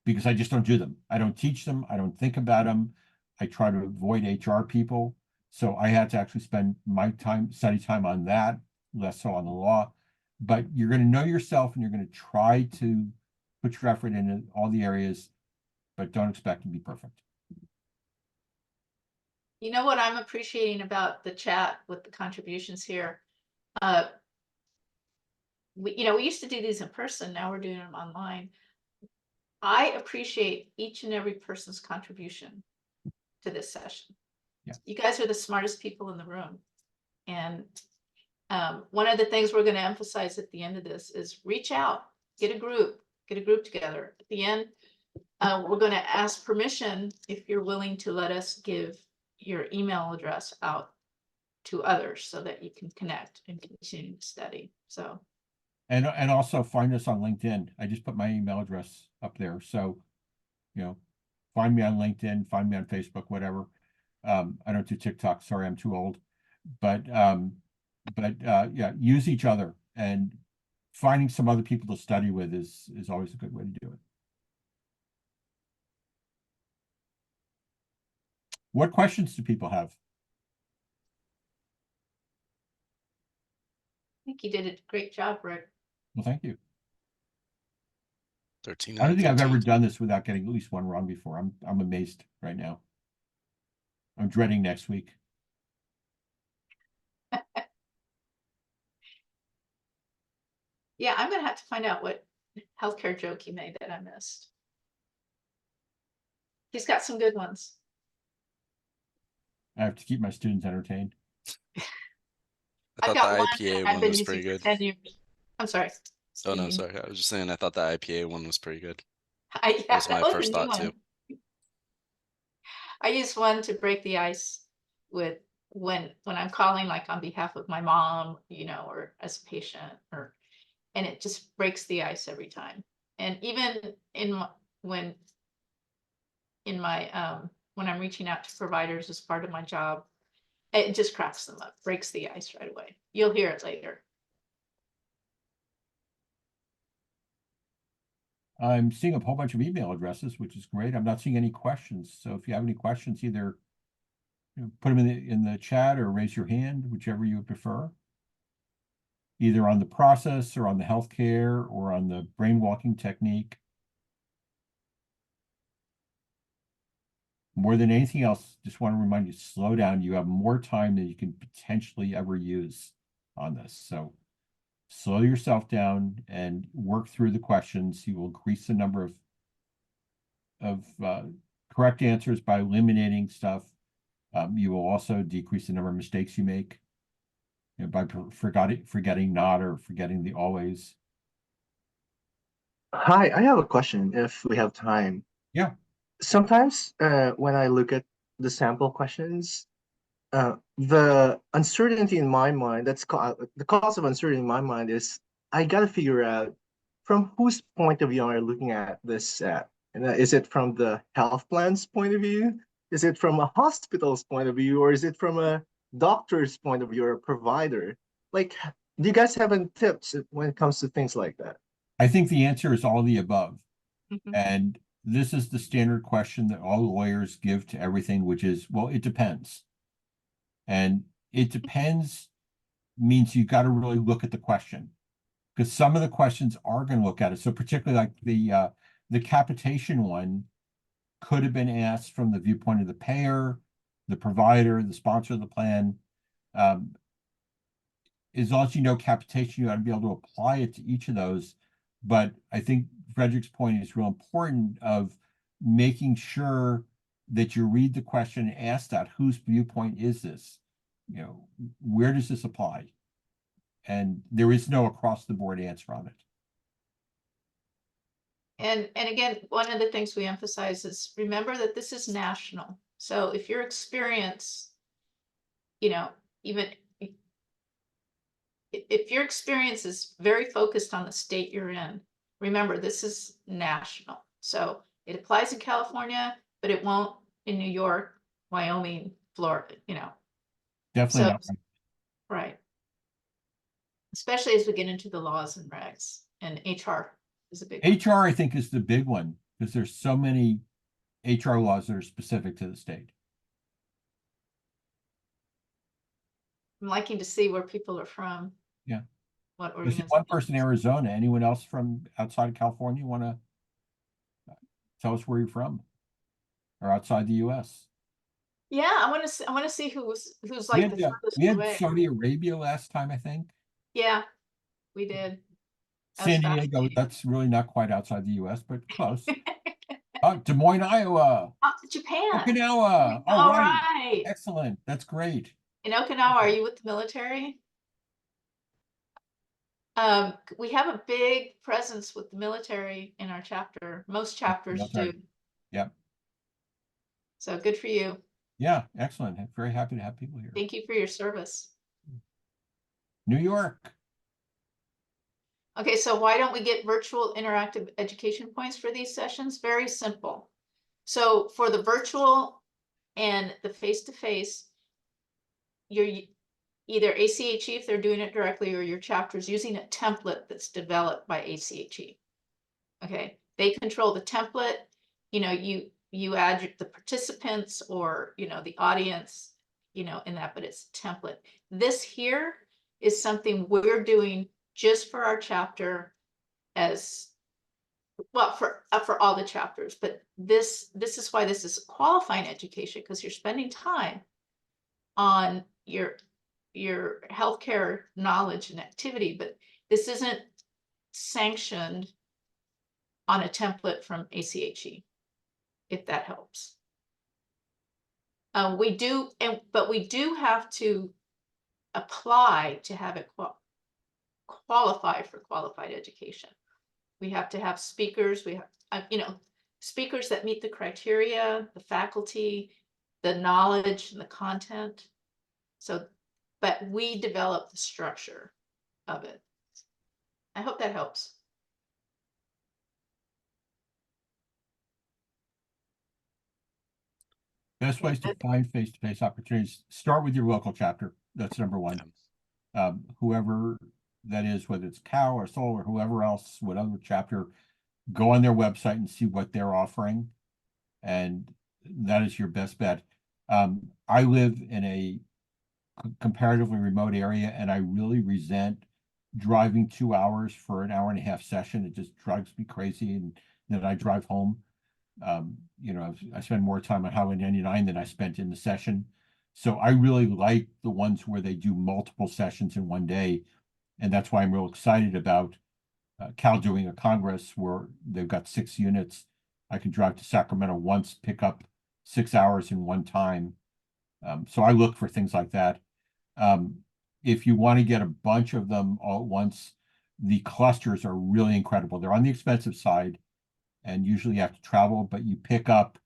Speaker 2: because I just don't do them. I don't teach them. I don't think about them. I try to avoid HR people. So I had to actually spend my time, study time on that, less so on the law. But you're going to know yourself and you're going to try to put your effort in all the areas, but don't expect to be perfect.
Speaker 3: You know what I'm appreciating about the chat with the contributions here? We used to do these in person, now we're doing them online. I appreciate each and every person's contribution to this session.
Speaker 2: Yeah.
Speaker 3: You guys are the smartest people in the room. And one of the things we're going to emphasize at the end of this is reach out, get a group together. At the end, we're going to ask permission if you're willing to let us give your email address out to others so that you can connect and continue to study. So.
Speaker 2: And also find us on LinkedIn. I just put my email address up there. So, find me on LinkedIn, find me on Facebook, whatever. I don't do TikTok. Sorry, I'm too old. But yeah, use each other, and finding some other people to study with is always a good way to do it. What questions do people have?
Speaker 3: I think you did a great job, Rick.
Speaker 2: Well, thank you.
Speaker 1: 13
Speaker 2: I
Speaker 1: out
Speaker 2: don't
Speaker 1: of
Speaker 2: think I've
Speaker 1: 13.
Speaker 2: ever done this without getting at least one wrong before. I'm amazed right now. I'm dreading next week.
Speaker 3: Yeah, I'm gonna have to find out what healthcare joke he made that I missed. He's got some good ones.
Speaker 2: I have to keep my students entertained.
Speaker 1: I
Speaker 3: I've
Speaker 1: thought
Speaker 3: got
Speaker 1: the
Speaker 3: one
Speaker 1: IPA
Speaker 3: that I've
Speaker 1: one
Speaker 3: been
Speaker 1: was
Speaker 3: using
Speaker 1: pretty
Speaker 3: for
Speaker 1: good.
Speaker 3: 10 years. I'm sorry.
Speaker 1: Oh, no,
Speaker 3: Excuse me.
Speaker 1: sorry. I was just saying I thought the IPA one was pretty good.
Speaker 3: Yeah,
Speaker 1: That was my
Speaker 3: that was a
Speaker 1: first
Speaker 3: new
Speaker 1: thought,
Speaker 3: one.
Speaker 1: too.
Speaker 3: I use one to break the ice with when I'm calling like on behalf of my mom, or as a patient, and it just breaks the ice every time. And even when I'm reaching out to providers as part of my job, it just cracks them up, breaks the ice right away. You'll hear it later.
Speaker 2: I'm seeing a whole bunch of email addresses, which is great. I'm not seeing any questions. So if you have any questions, either put them in the chat or raise your hand, whichever you would prefer. Either on the process or on the healthcare or on the brain walking technique. More than anything else, just want to remind you, slow down. You have more time than you can potentially ever use on this. So slow yourself down and work through the questions. You will increase the number of correct answers by eliminating stuff. You will also decrease the number of mistakes you make by forgetting not or forgetting the always.
Speaker 7: Hi, I have a question if we have time.
Speaker 2: Yeah.
Speaker 7: Sometimes when I look at the sample questions, the uncertainty in my mind, the cause of uncertainty in my mind is I got to figure out from whose point of view am I looking at this at? And is it from the health plan's point of view? Is it from a hospital's point of view? Or is it from a doctor's point of view or a provider? Like, do you guys have any tips when it comes to things like that?
Speaker 2: I think the answer is all the above.
Speaker 3: Mhm.
Speaker 2: And this is the standard question that all lawyers give to everything, which is, well, it depends. And it depends means you got to really look at the question, because some of the questions are going to look at it. So particularly like the capitation one could have been asked from the viewpoint of the payer, the provider, the sponsor of the plan. As long as you know capitation, you ought to be able to apply it to each of those. But I think Frederick's point is real important of making sure that you read the question and ask that, whose viewpoint is this? You know, where does this apply? And there is no across the board answer on it.
Speaker 3: And again, one of the things we emphasize is remember that this is national. So if your experience, you know, even if your experience is very focused on the state you're in, remember this is national. So it applies in California, but it won't in New York, Wyoming, Florida, you know.
Speaker 2: Definitely
Speaker 3: So,
Speaker 2: not.
Speaker 3: right. Especially as we get into the laws and regs, and HR is a big one.
Speaker 2: HR, I think, is the big one because there's so many HR laws that are specific to the state.
Speaker 3: I'm liking to see where people are from.
Speaker 2: Yeah.
Speaker 3: What
Speaker 2: There's
Speaker 3: organizations.
Speaker 2: one person in Arizona. Anyone else from outside of California want to tell us where you're from, or outside the U.S.?
Speaker 3: Yeah, I want to see who's
Speaker 2: We
Speaker 3: like
Speaker 2: had,
Speaker 3: the furthest
Speaker 2: we had
Speaker 3: away.
Speaker 2: Saudi Arabia last time, I think.
Speaker 3: Yeah, we did. That was
Speaker 2: San Diego,
Speaker 3: fascinating.
Speaker 2: that's really not quite outside the U.S., but close. Des Moines, Iowa.
Speaker 3: Japan.
Speaker 2: Okinawa.
Speaker 3: All
Speaker 2: All right.
Speaker 3: right.
Speaker 2: Excellent. That's great.
Speaker 3: In Okinawa, are you with the military? We have a big presence with the military in our chapter. Most chapters
Speaker 2: Military.
Speaker 3: do.
Speaker 2: Yep.
Speaker 3: So good for you.
Speaker 2: Yeah, excellent. I'm very happy to have people here.
Speaker 3: Thank you for your service.
Speaker 2: New York.
Speaker 3: Okay, so why don't we get virtual interactive education points for these sessions? Very simple. So for the virtual and the face-to-face, you're either ACHE if they're doing it directly, or your chapter's using a template that's developed by ACHE. Okay, they control the template. You know, you add the participants or, you know, the audience, you know, in that, but it's a template. This here is something we're doing just for our chapter, as well for all the chapters. But this is why this is qualifying education, because you're spending time on your healthcare knowledge and activity, but this isn't sanctioned on a template from ACHE, if that helps. But we do have to apply to have it qualify for qualified education. We have to have speakers. We have, you know, speakers that meet the criteria, the faculty, the knowledge, and the content. So, but we develop the structure of it. I hope that helps.
Speaker 2: Best ways to find face-to-face opportunities. Start with your local chapter. That's number one. Whoever that is, whether it's Cal or Sol or whoever else, whatever chapter, go on their website and see what they're offering. And that is your best bet. I live in a comparatively remote area, and I really resent driving 2 hours for an hour-and-a-half session. It just drives me crazy, and then I drive home. You know, I spend more time on Highway 99 than I spent in the session. So I really like the ones where they do multiple sessions in one day. And that's why I'm real excited about Cal doing a Congress where they've got 6 units. I can drive to Sacramento once, pick up 6 hours in one time. So I look for things like that. If you want to get a bunch of them all at once, the clusters are really incredible. They're on the expensive side, and usually you have to travel, but you pick up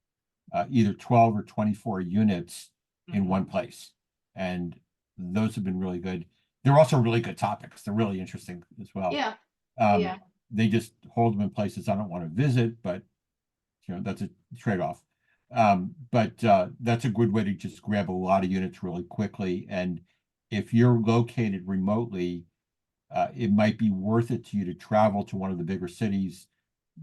Speaker 2: either 12 or 24 units in one place. And those have been really good. They're also really good topics. They're really interesting as well.
Speaker 3: Yeah.
Speaker 2: They just hold them in places I don't want to visit, but you know, that's a trade-off. But that's a good way to just grab a lot of units really quickly. And if you're located remotely, it might be worth it to you to travel to one of the bigger cities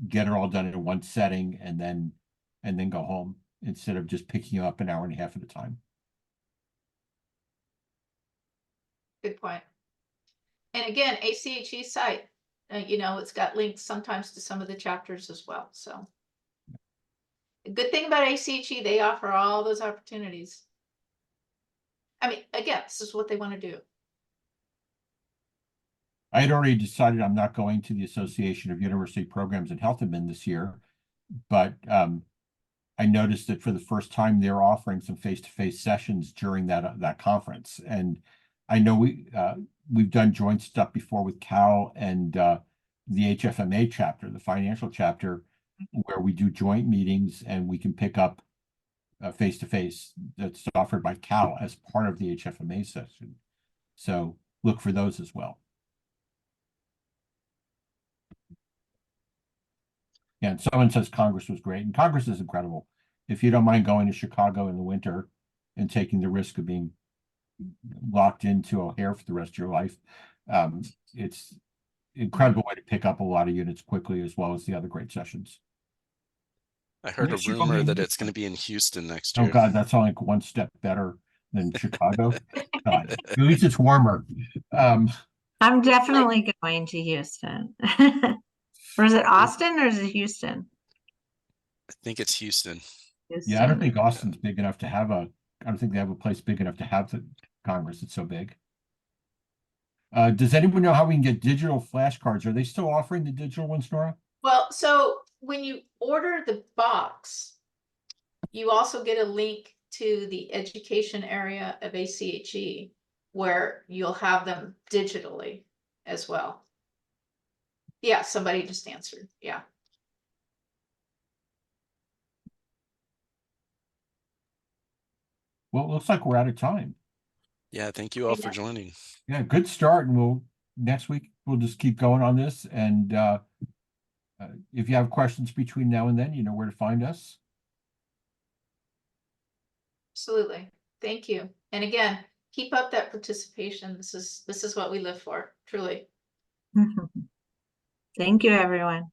Speaker 2: get it all done in one setting and then go home instead of just picking up an hour and a half at a time.
Speaker 3: Good point. And again, ACHE site, you know, it's got links sometimes to some of the chapters as well. So the good thing about ACHE, they offer all those opportunities. I mean, again, this is what they want to do.
Speaker 2: I had already decided I'm not going to the Association of University Programs in Health Admin this year, but I noticed that for the first time they're offering some face-to-face sessions during that conference. And I know we've done joint stuff before with Cal and the HFMA chapter, the financial chapter, where we do joint meetings and we can pick up face-to-face that's offered by Cal as part of the HFMA session. So look for those as well. Yeah, and someone says Congress was great, and Congress is incredible. If you don't mind going to Chicago in the winter and taking the risk of being locked into O'Hare for the rest of your life, it's incredible way to pick up a lot of units quickly, as well as the other great sessions.
Speaker 1: I heard a
Speaker 2: Next year,
Speaker 1: rumor that
Speaker 2: maybe-
Speaker 1: it's going to be in Houston next
Speaker 2: Oh
Speaker 1: year.
Speaker 2: God, that's only one step better than Chicago. God, at least it's warmer.
Speaker 5: I'm definitely going to Houston. Or is it Austin or is it Houston?
Speaker 1: I think it's Houston.
Speaker 2: Yeah, I don't
Speaker 5: Houston.
Speaker 2: think Austin's big enough to have I don't think they have a place big enough to have the Congress. It's so big. Does anyone know how we can get digital flashcards? Are they still offering the digital ones, Nora?
Speaker 3: Well, so when you order the box, you also get a link to the education area of ACHE where you'll have them digitally as well. Yeah, somebody just answered. Yeah.
Speaker 2: Well, it looks like we're out of time.
Speaker 1: Yeah, thank you all for joining.
Speaker 2: Yeah, good start, and next week we'll just keep going on this. And if you have questions between now and then, you know where to find us.
Speaker 3: Absolutely. Thank you. And again, keep up that participation. This is what we live for, truly.
Speaker 5: Thank you, everyone.